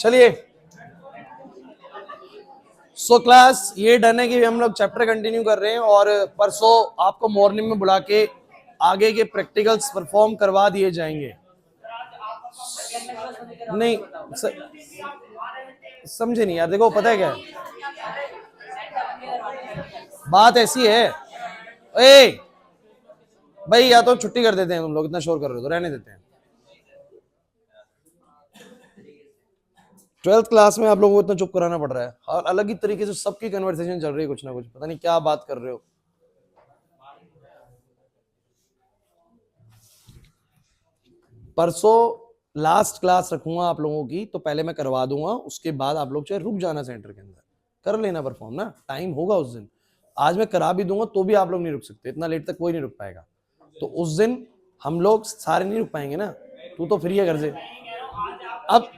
चलिए so class ये done है कि हम लोग चैप्टर कंटिन्यू कर रहे हैं और परसों आपको मॉर्निंग में बुला के आगे के प्रैक्टिकल्स परफॉर्म करवा दिए जाएंगे। नहीं समझे नहीं यार, देखो पता है क्या है? बात ऐसी है ए भाई, या तो छुट्टी कर देते हैं, तुम लोग इतना शोर कर रहे हो तो रहने देते हैं। 12th क्लास में आप लोगों को इतना चुप कराना पड़ रहा है और अलग ही तरीके से सबकी कन्वर्सेशन चल रही है, कुछ ना कुछ पता नहीं क्या बात कर रहे हो। परसों लास्ट क्लास रखूंगा आप लोगों की, तो पहले मैं करवा दूंगा, उसके बाद आप लोग चाहे रुक जाना सेंटर के अंदर, कर लेना परफॉर्म ना, टाइम होगा उस दिन। आज मैं करा भी दूंगा तो भी आप लोग नहीं रुक सकते, इतना लेट तक कोई नहीं रुक पाएगा। तो उस दिन हम लोग सारे नहीं रुक पाएंगे ना, तू तो फ्री है घर से। अब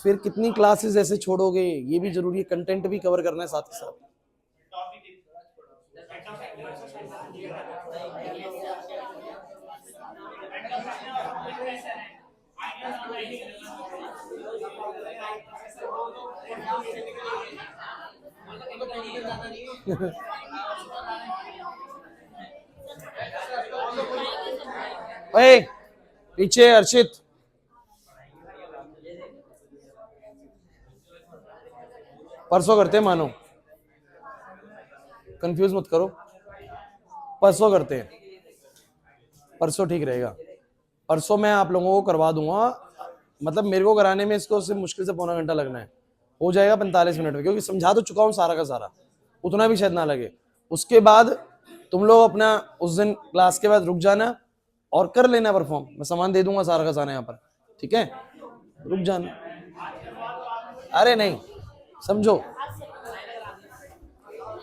फिर कितनी क्लासेस ऐसे छोड़ोगे, ये भी जरूरी है, कंटेंट भी कवर करना है साथ के साथ। ओए पीछे अर्षित, परसों करते हैं, मानो कंफ्यूज मत करो, परसों करते हैं, परसों ठीक रहेगा। परसों मैं आप लोगों को करवा दूंगा, मतलब मेरे को कराने में इसको सिर्फ मुश्किल से पौना घंटा लगना है, हो जाएगा 45 मिनट में, क्योंकि समझा तो चुका हूँ सारा का सारा, उतना भी शायद ना लगे। उसके बाद तुम लोग अपना उस दिन क्लास के बाद रुक जाना और कर लेना परफॉर्म, मैं सामान दे दूंगा सारा का सारा यहाँ पर, ठीक है? रुक जाना, अरे नहीं समझो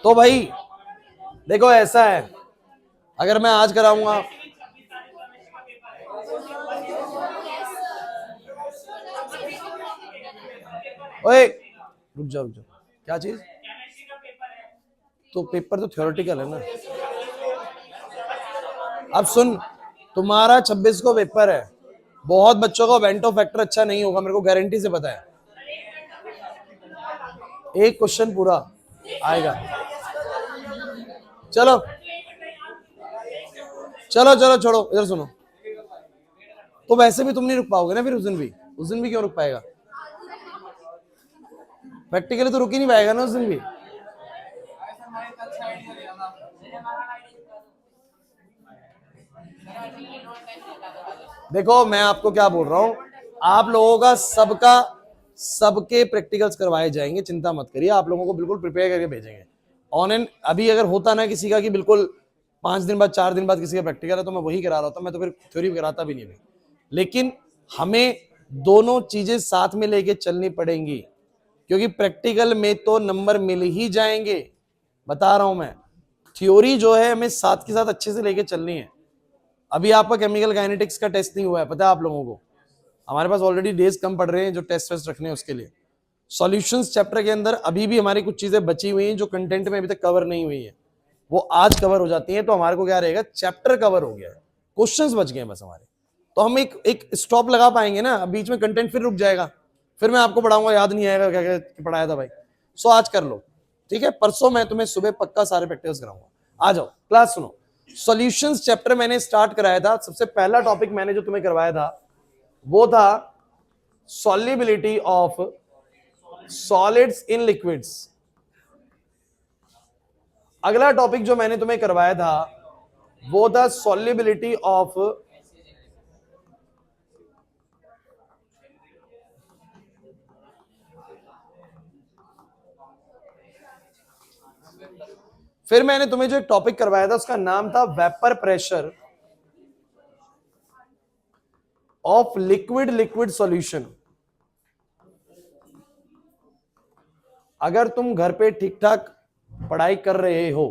तो भाई देखो ऐसा है, अगर मैं आज कराऊंगा, ओए रुक जाओ क्या चीज, तो पेपर तो थ्योरेटिकल है ना। अब सुन, तुम्हारा 26 को पेपर है, बहुत बच्चों का वेंटो फैक्टर अच्छा नहीं होगा, मेरे को गारंटी से पता है। एक क्वेश्चन पूरा आएगा। चलो चलो चलो छोड़ो, इधर सुनो, तो वैसे भी तुम नहीं रुक पाओगे ना फिर उस दिन भी क्यों रुक पाएगा? प्रैक्टिकली तो रुक ही नहीं पाएगा ना उस दिन भी। देखो मैं आपको क्या बोल रहा हूं, आप लोगों का सबके प्रैक्टिकल्स करवाए जाएंगे, चिंता मत करिए, आप लोगों को बिल्कुल प्रिपेयर करके भेजेंगे ऑन एंड। अभी अगर होता ना किसी का कि बिल्कुल 5 दिन बाद 4 दिन बाद किसी का प्रैक्टिकल है तो मैं वही करा रहा था, मैं तो फिर थ्योरी कराता भी नहीं भाई। लेकिन हमें दोनों चीजें साथ में लेके चलनी पड़ेंगी, क्योंकि प्रैक्टिकल में तो नंबर मिल ही जाएंगे, बता रहा हूं मैं। थ्योरी जो है हमें साथ के साथ अच्छे से लेके चलनी है। अभी आपका केमिकल काइनेटिक्स का टेस्ट नहीं हुआ है, पता है आप लोगों को, हमारे पास ऑलरेडी डेज कम पड़ रहे हैं जो टेस्ट वेस्ट रखने हैं उसके लिए। सॉल्यूशंस चैप्टर के अंदर अभी भी हमारी कुछ चीजें बची हुई हैं जो कंटेंट में अभी तक कवर नहीं हुई है, वो आज कवर हो जाती हैं, तो हमारे को क्या रहेगा, चैप्टर कवर हो गया है, क्वेश्चंस बच गए बस हमारे, तो हम एक स्टॉप लगा पाएंगे ना। बीच में कंटेंट फिर रुक जाएगा, फिर मैं आपको पढ़ाऊंगा, याद नहीं आएगा क्या क्या पढ़ाया था भाई। सो आज कर लो, ठीक है? परसों मैं तुम्हें सुबह पक्का सारे प्रैक्टिस कराऊंगा, आ जाओ क्लास सुनो। सॉल्यूशंस चैप्टर मैंने स्टार्ट कराया था, सबसे पहला टॉपिक मैंने जो तुम्हें करवाया था वो था solubility of solids in liquids. अगला टॉपिक जो मैंने तुम्हें करवाया था वो था सॉल्युबिलिटी ऑफ फिर मैंने तुम्हें जो एक टॉपिक करवाया था उसका नाम था vapour pressure of liquid liquid solution. अगर तुम घर पे ठीक ठाक पढ़ाई कर रहे हो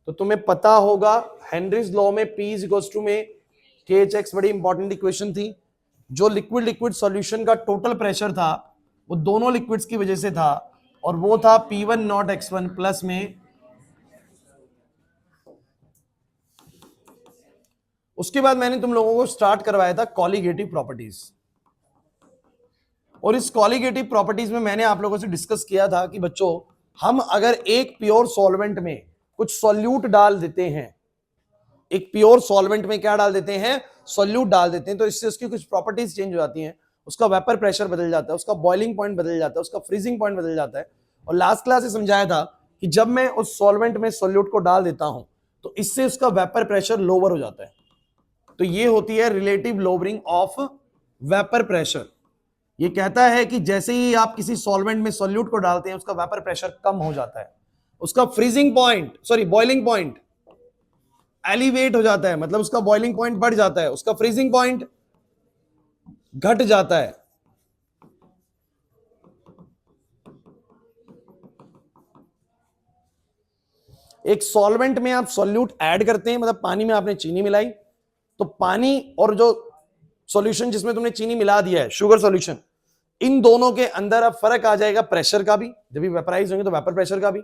तो तुम्हें पता होगा हेनरीज लॉ में P इज इक्वल्स टू में KHX बड़ी इंपॉर्टेंट इक्वेशन थी। जो लिक्विड लिक्विड सॉल्यूशन का टोटल प्रेशर था वो दोनों लिक्विड्स की वजह से था, और वो था P1 नॉट X1 प्लस में, उसके बाद मैंने तुम लोगों को स्टार्ट करवाया था कॉलीगेटिव प्रॉपर्टीज। और इस कॉलिगेटिव प्रॉपर्टीज में मैंने आप लोगों से डिस्कस किया था कि बच्चों हम अगर एक प्योर सॉल्वेंट में कुछ सॉल्यूट डाल देते हैं, एक प्योर सॉल्वेंट में क्या डाल देते हैं, सॉल्यूट डाल देते हैं, तो इससे उसकी कुछ प्रॉपर्टीज चेंज हो जाती हैं, उसका वेपर प्रेशर बदल जाता है, उसका बॉइलिंग पॉइंट बदल जाता है, उसका फ्रीजिंग पॉइंट बदल जाता है। और लास्ट क्लास से समझाया था कि जब मैं उस सॉल्वेंट में सॉल्यूट को डाल देता हूं तो इससे उसका वेपर प्रेशर लोअर हो जाता है। तो ये होती है relative lowering of vapour pressure. ये कहता है कि जैसे ही आप किसी सॉल्वेंट में सॉल्यूट को डालते हैं उसका वेपर प्रेशर कम हो जाता है, उसका freezing point sorry boiling point elevate हो जाता है, मतलब उसका बॉइलिंग पॉइंट बढ़ जाता है, उसका फ्रीजिंग पॉइंट घट जाता है। एक सॉल्वेंट में आप सॉल्यूट ऐड करते हैं, मतलब पानी में आपने चीनी मिलाई, तो पानी और जो सॉल्यूशन जिसमें तुमने चीनी मिला दिया है, शुगर सॉल्यूशन, इन दोनों के अंदर अब फर्क आ जाएगा प्रेशर का भी, जब भी वेपराइज होंगे तो वेपर प्रेशर का भी,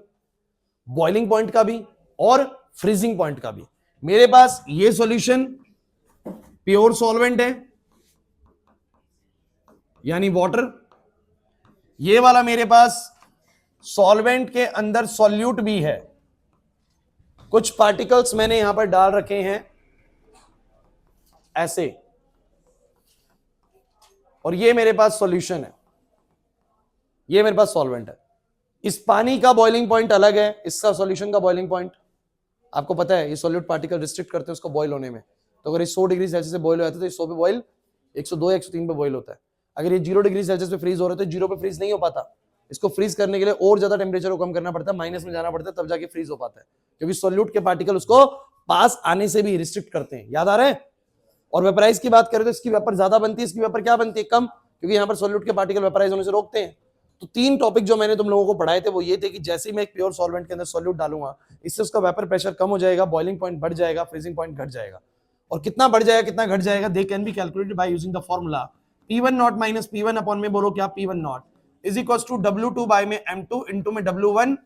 बॉइलिंग पॉइंट का भी और फ्रीजिंग पॉइंट का भी। मेरे पास ये सॉल्यूशन प्योर सॉल्वेंट है यानी वाटर, ये वाला मेरे पास सॉल्वेंट के अंदर सॉल्यूट भी है, कुछ पार्टिकल्स मैंने यहां पर डाल रखे हैं ऐसे, और ये मेरे पास सॉल्यूशन है, ये मेरे पास सॉल्वेंट है। इस पानी का बॉइलिंग पॉइंट अलग है, इसका सॉल्यूशन का बॉइलिंग पॉइंट आपको पता है, ये सॉल्यूट पार्टिकल रिस्ट्रिक्ट करते हैं उसको बॉइल होने में। तो अगर ये 100 डिग्री सेल्सियस से बॉइल हो जाता है तो ये 100 पे बॉइल 102 या 103 पे बॉइल होता है। अगर ये 0 डिग्री सेल्सियस पे फ्रीज हो रहा है तो 0 पे फ्रीज नहीं हो पाता, इसको फ्रीज करने के लिए और ज्यादा टेम्परेचर को कम करना पड़ता है, माइनस में जाना पड़ता है, तब जाके फ्रीज हो पाता है, क्योंकि सॉल्यूट के पार्टिकल उसको पास आने से भी रिस्ट्रिक्ट करते हैं। याद आ रहा है? और वेपराइज की बात करें तो इसकी वेपर ज्यादा बनती है, इसकी वेपर क्या बनती है, कम, क्योंकि यहाँ पर सॉल्यूट के पार्टिकल वेपराइज होने से रोकते हैं। तो 3 टॉपिक जो मैंने तुम लोगों को पढ़ाए थे वो ये थे कि जैसे ही मैं एक प्योर सॉल्वेंट के अंदर सॉल्यूट डालूंगा, इससे उसका वेपर प्रेशर कम हो जाएगा, बॉइलिंग पॉइंट बढ़ जाएगा, फ्रीजिंग पॉइंट घट जाएगा। और कितना बढ़ जाएगा कितना घट जाएगा, they can be calculated by using the formula P1 naught minus P1 upon में बोलो क्या, P1 naught is equals to W2 by में M2 इनटू में W1।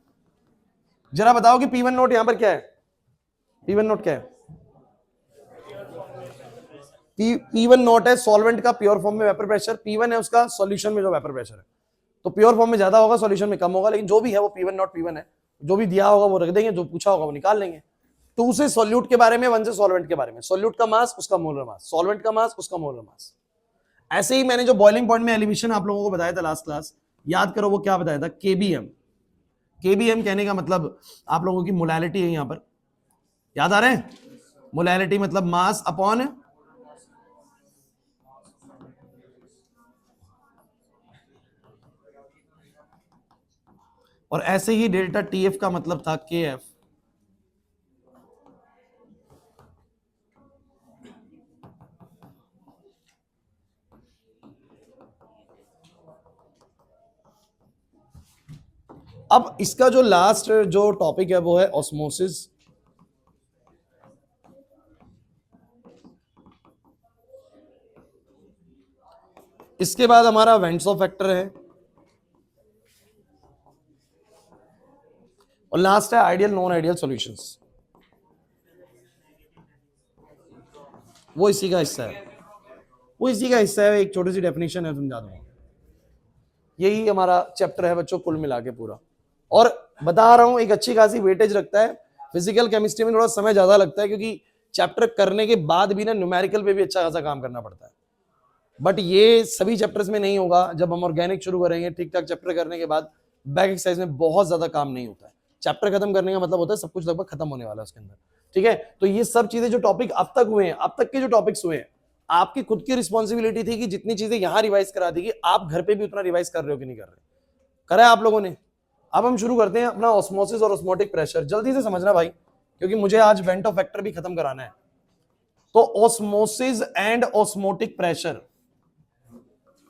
जरा बताओ कि P1 नॉट यहां पर क्या है, P1 नॉट क्या है? P1 नॉट है सॉल्वेंट का प्योर फॉर्म में वेपर प्रेशर, P1 है उसका सॉल्यूशन में जो वेपर प्रेशर है। तो प्योर फॉर्म में ज्यादा होगा, सॉल्यूशन में कम होगा, लेकिन जो भी है वो P1 नॉट P1 है। जो भी दिया होगा वो रख देंगे, जो पूछा होगा वो निकाल लेंगे। 2 से सॉल्यूट के बारे में, 1 से सॉल्वेंट के बारे में, सॉल्यूट का मास उसका मोलर मास, सॉल्वेंट का मास उसका मोलर मास। ऐसे ही मैंने जो बॉइलिंग पॉइंट में एलिवेशन आप लोगों को बताया था लास्ट क्लास, याद करो वो क्या बताया था, केबीएम। केबीएम कहने का मतलब आप लोगों की मोलैलिटी है यहां पर, याद आ रहा है? मोलैलिटी मतलब मास अपॉन, और ऐसे ही डेल्टा टीएफ का मतलब था केएफ। अब इसका जो लास्ट जो टॉपिक है वो है ऑस्मोसिस। इसके बाद हमारा वेंट्सो फैक्टर है, और लास्ट है आइडियल नॉन आइडियल सॉल्यूशंस। वो इसी का हिस्सा है, वो इसी का हिस्सा है, एक छोटी सी डेफिनेशन है समझा दूंगा। यही हमारा चैप्टर है बच्चों कुल मिला के पूरा, और बता रहा हूं एक अच्छी खासी वेटेज रखता है। फिजिकल केमिस्ट्री में थोड़ा समय ज्यादा लगता है क्योंकि चैप्टर करने के बाद भी ना न्यूमेरिकल पे भी अच्छा खासा काम करना पड़ता है, बट ये सभी चैप्टर्स में नहीं होगा। जब हम ऑर्गेनिक शुरू करेंगे ठीक ठाक चैप्टर करने के बाद बैक एक्सरसाइज में बहुत ज्यादा काम नहीं होता है। चैप्टर खत्म करने का मतलब होता है सब कुछ लगभग खत्म होने वाला है उसके अंदर, ठीक है? तो ये सब चीजें जो टॉपिक अब तक हुए हैं, अब तक के जो टॉपिक्स हुए हैं, आपकी खुद की रिस्पॉन्सिबिलिटी थी कि जितनी चीजें यहां रिवाइज करा दी आप घर पे भी उतना रिवाइज कर रहे हो कि नहीं कर रहे, करा है आप लोगों ने? अब हम शुरू करते हैं अपना ऑस्मोसिस और ऑस्मोटिक प्रेशर। जल्दी से समझना भाई, क्योंकि मुझे आज वेंटो फैक्टर भी खत्म कराना है। तो ऑस्मोसिस एंड ऑस्मोटिक प्रेशर,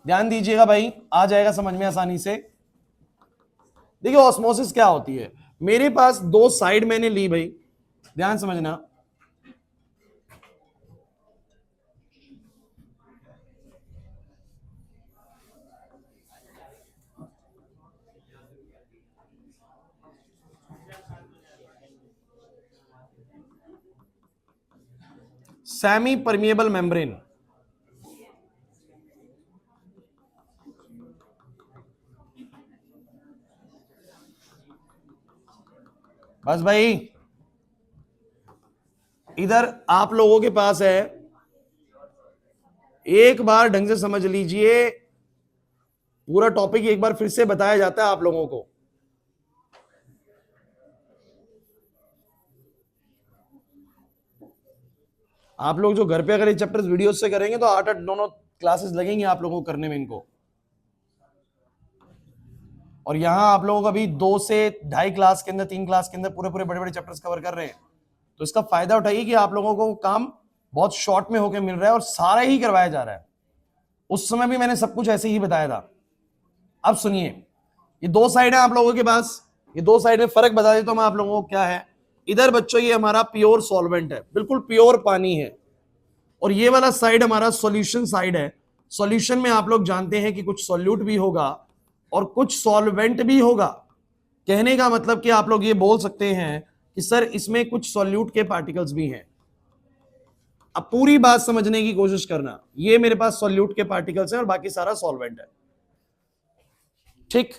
ध्यान दीजिएगा भाई, आ जाएगा समझ में आसानी से। देखिए ऑस्मोसिस क्या होती है, मेरे पास 2 साइड मैंने ली भाई, ध्यान समझना। सेमी परमिएबल मेम्ब्रेन, बस भाई, इधर आप लोगों के पास है, एक बार ढंग से समझ लीजिए, पूरा टॉपिक एक बार फिर से बताया जाता है आप लोगों को। आप लोग जो घर पे अगर ये चैप्टर्स वीडियो से करेंगे तो 8-8 9 क्लासेस लगेंगे आप लोगों को करने में इनको। और यहां आप लोग अभी 2 से 2.5 क्लास के अंदर, 3 क्लास के अंदर पूरे पूरे बड़े बड़े चैप्टर्स कवर कर रहे हैं। तो इसका फायदा उठाइए कि आप लोगों को काम बहुत शॉर्ट में होकर मिल रहा है और सारा ही करवाया जा रहा है। उस समय भी मैंने सब कुछ ऐसे ही बताया था। अब सुनिए, ये 2 साइड है आप लोगों के पास, ये 2 साइड में फर्क बता देता हूं मैं आप लोगों को क्या है। इधर बच्चों ये हमारा प्योर सॉल्वेंट है, बिल्कुल प्योर पानी है, और ये वाला साइड हमारा सॉल्यूशन साइड है। सॉल्यूशन में आप लोग जानते हैं कि कुछ सॉल्यूट भी होगा और कुछ सॉल्वेंट भी होगा। कहने का मतलब कि आप लोग ये बोल सकते हैं कि सर इसमें कुछ सॉल्यूट के पार्टिकल्स भी हैं। अब पूरी बात समझने की कोशिश करना, ये मेरे पास सॉल्यूट के पार्टिकल्स हैं और बाकी सारा सॉल्वेंट है, ठीक।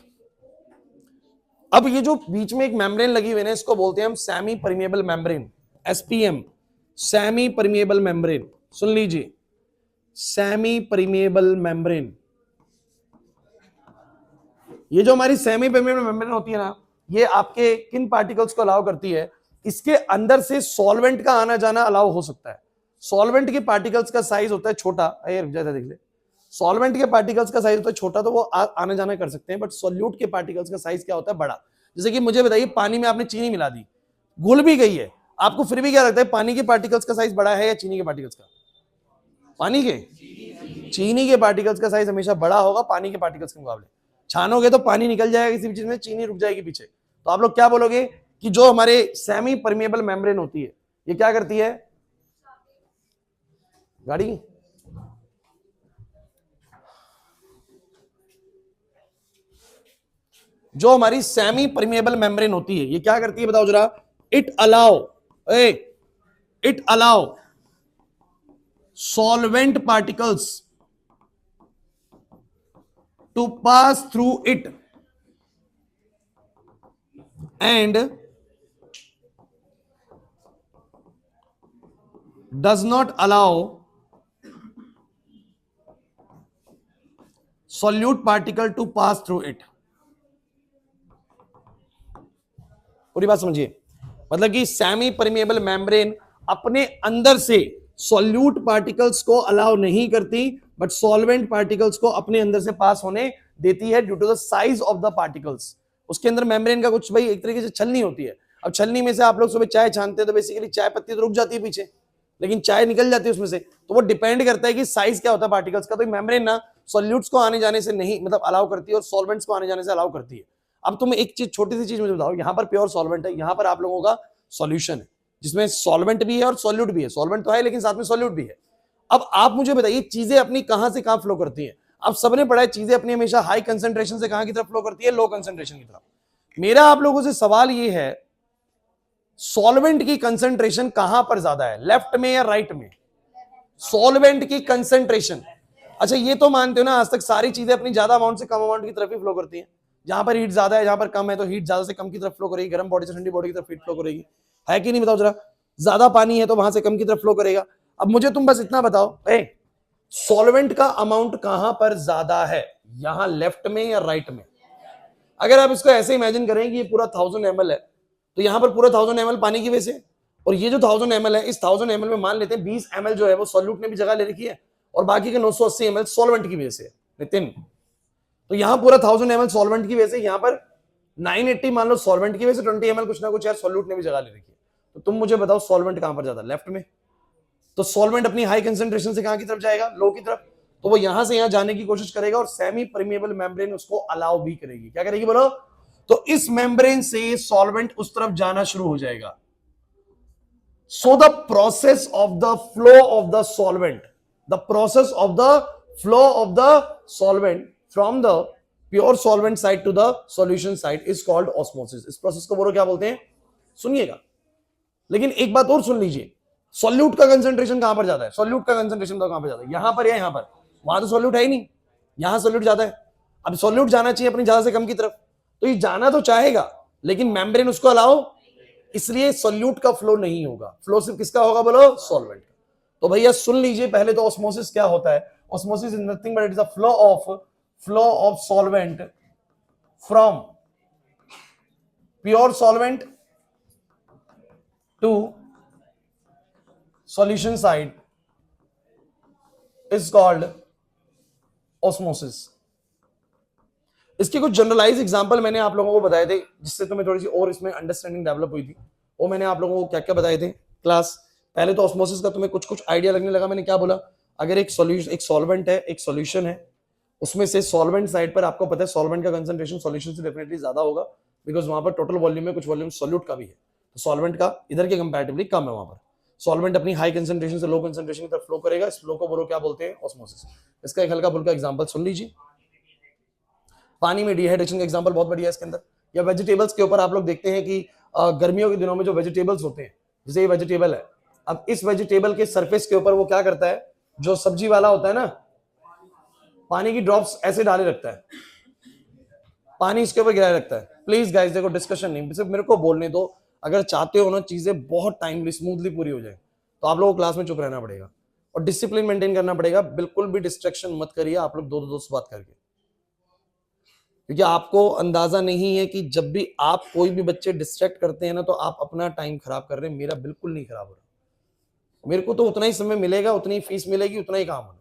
अब ये जो बीच में एक मेम्ब्रेन लगी हुई है, इसको बोलते हैं हम semi permeable membrane, SPM, semi permeable membrane. सुन लीजिए, सेमी परमिएबल मेम्ब्रेन, ये जो हमारी सेमी परमिएबल मेम्ब्रेन होती है ना, ये आपके किन पार्टिकल्स को अलाउ करती है, इसके अंदर से सॉल्वेंट का आना जाना अलाउ हो सकता है। सॉल्वेंट के पार्टिकल्स का साइज होता है छोटा, ज्यादा देख ले, सॉल्वेंट के पार्टिकल्स का साइज होता है छोटा, तो वो आना जाना कर सकते हैं, बट सॉल्यूट के पार्टिकल्स का साइज क्या होता है, बड़ा। जैसे कि मुझे बताइए, पानी में आपने चीनी मिला दी, घुल भी गई है, आपको फिर भी क्या लगता है, पानी के पार्टिकल्स का साइज बड़ा है या चीनी के पार्टिकल्स का? पानी के, चीनी के पार्टिकल्स का साइज हमेशा बड़ा होगा पानी के पार्टिकल्स के मुकाबले। छानोगे तो पानी निकल जाएगा किसी भी चीज में, चीनी रुक जाएगी पीछे। तो आप लोग क्या बोलोगे कि जो हमारे सेमी परमिएबल मेम्ब्रेन होती है, ये क्या करती है, गाड़ी, जो हमारी सेमी परमिएबल मेम्ब्रेन होती है, ये क्या करती है बताओ जरा? It allow solvent particles to pass through it and does not allow solute particle to pass through it। पूरी बात समझिए, मतलब कि सेमी परमिएबल मेम्ब्रेन अपने अंदर से सॉल्यूट पार्टिकल्स को अलाउ नहीं करती, बट सॉल्वेंट पार्टिकल्स को अपने अंदर से पास होने देती है due to the size of the particles. उसके अंदर मेम्ब्रेन का कुछ भाई एक तरीके से छलनी होती है। अब छलनी में से आप लोग सुबह चाय छानते हैं तो बेसिकली चाय पत्ती तो रुक जाती है पीछे, लेकिन चाय निकल जाती है उसमें से, तो वो डिपेंड करता है कि साइज क्या होता है पार्टिकल्स का। तो मेम्ब्रेन ना सॉल्यूट्स को आने जाने से नहीं, मतलब अलाउ करती है, और सॉल्वेंट्स को आने जाने से अलाउ करती है। अब तुम एक चीज, छोटी सी चीज मुझे बताओ, यहाँ पर प्योर सॉल्वेंट है, यहाँ पर आप लोगों का सॉल्यूशन है, जिसमें सॉल्वेंट भी है और सॉल्यूट भी है। सॉल्वेंट तो है लेकिन साथ में सॉल्यूट भी है। अब आप मुझे बताइए, चीजें अपनी कहां से कहां फ्लो करती हैं? आप सबने पढ़ा है, चीजें अपनी हमेशा हाई कंसेंट्रेशन से कहां की तरफ फ्लो करती है? लो कंसेंट्रेशन की तरफ। मेरा आप लोगों से सवाल ये है, सॉल्वेंट की कंसेंट्रेशन कहां पर ज्यादा है, लेफ्ट में या राइट में? सॉल्वेंट की कंसेंट्रेशन। अच्छा, ये तो मानते हो ना आज तक सारी चीजें अपनी ज्यादा अमाउंट से कम अमाउंट की तरफ ही फ्लो करती हैं। जहां पर हीट ज्यादा है, जहां पर कम है, तो हीट ज्यादा से कम की तरफ फ्लो करेगी, गर्म बॉडी से ठंडी बॉडी की तरफ हीट फ्लो करेगी, है कि नहीं? बताओ जरा। ज्यादा पानी है तो वहां से कम की तरफ फ्लो करेगा। अब मुझे तुम बस इतना बताओ, सॉल्वेंट का अमाउंट कहां पर ज्यादा है, यहां लेफ्ट में या राइट में? अगर आप इसको ऐसे इमेजिन करें कि ये पूरा 1000 ml है, तो यहां पर पूरा 1000 ml पानी की वजह से, और ये जो 1000 ml है, इस 1000 ml में मान लेते हैं 20 ml जो है वो सॉल्यूट ने भी जगह ले रखी है, और बाकी के 980 ml सॉल्वेंट की वजह से। नितिन, तो यहां पूरा 1000 ml सॉल्वेंट की वजह से, यहां पर 980 मान लो सॉल्वेंट की वजह से, 20 ml कुछ ना कुछ यार सॉल्यूट ने भी जगह ले रखी है। तो तुम मुझे बताओ सॉल्वेंट कहां पर ज्यादा, लेफ्ट में? तो सॉल्वेंट अपनी हाई कंसेंट्रेशन से कहां की तरफ जाएगा, लो की तरफ। तो वो यहां से यहां जाने की कोशिश करेगा, और सेमी परमिएबल मेम्ब्रेन उसको अलाउ भी करेगी। क्या करेगी बोलो? तो इस मेम्ब्रेन से सॉल्वेंट उस तरफ जाना शुरू हो जाएगा। So the process of the flow of the solvent, the process of the flow of the solvent from the pure solvent side to the solution side is called osmosis. इस process को बोलो क्या बोलते हैं, सुनिएगा। लेकिन एक बात और सुन लीजिए, सॉल्यूट का कंसेंट्रेशन कहां पर ज्यादा है? सॉल्यूट का कंसेंट्रेशन तो कहां पर ज्यादा है, यहां पर या यहां पर? वहां तो सॉल्यूट है ही नहीं, यहां सॉल्यूट ज्यादा है। अब सॉल्यूट जाना चाहिए अपनी ज्यादा से कम की तरफ, तो ये जाना तो चाहेगा, लेकिन मेम्ब्रेन उसको अलाउ इसलिए सॉल्यूट का फ्लो नहीं होगा, फ्लो सिर्फ किसका होगा बोलो, सॉल्वेंट का। तो भैया सुन लीजिए पहले तो ऑस्मोसिस क्या होता है। Osmosis is nothing but it is a flow of solvent from pure solvent to solution side is called osmosis. इसके कुछ जनरलाइज एग्जांपल मैंने आप लोगों को बताए थे, जिससे तुम्हें थोड़ी सी और इसमें अंडरस्टैंडिंग डेवलप हुई थी। वो मैंने आप लोगों को क्या क्या बताए थे क्लास। पहले तो ऑस्मोसिस का तुम्हें कुछ कुछ आइडिया लगने लगा। मैंने क्या बोला, अगर एक सॉल्यूशन, एक सॉल्वेंट है, एक सॉल्यूशन है, उसमें से सॉल्वेंट साइड पर आपको पता है सॉल्वेंट का कंसंट्रेशन सॉल्यूशन से डेफिनेटली ज्यादा होगा, बिकॉज वहां पर टोटल वॉल्यूम में कुछ वॉल्यूम सॉल्यूट का भी है, तो सॉल्वेंट का इधर के कंपैरेटिवली कम है। वहां पर सॉल्वेंट अपनी हाई कंसंट्रेशन से लो कंसंट्रेशन की तरफ फ्लो करेगा, इस फ्लो को बोलो क्या बोलते हैं, ऑस्मोसिस। इसका एक हल्का फुल्का एग्जांपल सुन लीजिए। पानी में डिहाइड्रेशन का एग्जांपल बहुत बढ़िया है इसके अंदर। या वेजिटेबल्स के ऊपर आप लोग देखते हैं कि गर्मियों के दिनों में जो वेजिटेबल्स होते हैं, जैसे ये वेजिटेबल है, अब इस वेजिटेबल के सरफेस के ऊपर वो क्या करता है, जो सब्जी वाला होता है ना, पानी की ड्रॉप्स ऐसे डाले रखता है, पानी इसके ऊपर गिराए रखता है। प्लीज गाइस देखो, डिस्कशन नहीं, सिर्फ मेरे को बोलने दो। अगर चाहते हो ना चीजें बहुत टाइमली स्मूथली पूरी हो जाए, तो आप लोगों को क्लास में चुप रहना पड़ेगा और डिसिप्लिन मेंटेन करना पड़ेगा। बिल्कुल भी डिस्ट्रैक्शन मत करिए आप लोग दो दोस्त बात करके, क्योंकि आपको अंदाजा नहीं है कि जब भी आप कोई भी बच्चे डिस्ट्रैक्ट करते हैं ना, तो आप अपना टाइम खराब कर रहे हैं। मेरा बिल्कुल नहीं खराब हो रहा। मेरे को तो उतना ही समय मिलेगा, उतनी ही फीस मिलेगी, उतना ही काम होना।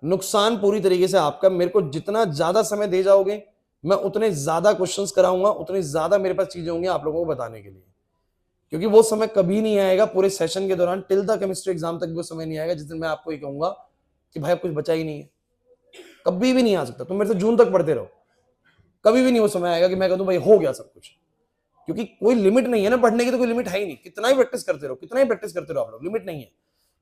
नुकसान पूरी तरीके से आपका। मेरे को जितना ज्यादा समय दे जाओगे, मैं उतने ज्यादा क्वेश्चंस कराऊंगा, उतनी ज्यादा मेरे पास चीजें होंगी आप लोगों को बताने के लिए। क्योंकि वो समय कभी नहीं आएगा पूरे सेशन के दौरान, टिल द केमिस्ट्री एग्जाम तक वो समय नहीं आएगा जिस दिन मैं आपको ये कहूंगा कि भाई अब कुछ बचा ही नहीं है। कभी भी नहीं आ सकता। तुम मेरे से जून तक पढ़ते रहो, कभी भी नहीं वो समय आएगा कि मैं कहूं भाई हो गया सब कुछ। क्योंकि कोई लिमिट नहीं है ना पढ़ने की, तो कोई लिमिट है ही नहीं। कितना ही प्रैक्टिस करते रहो, कितना ही प्रैक्टिस करते रहो आप लोग, लिमिट नहीं है।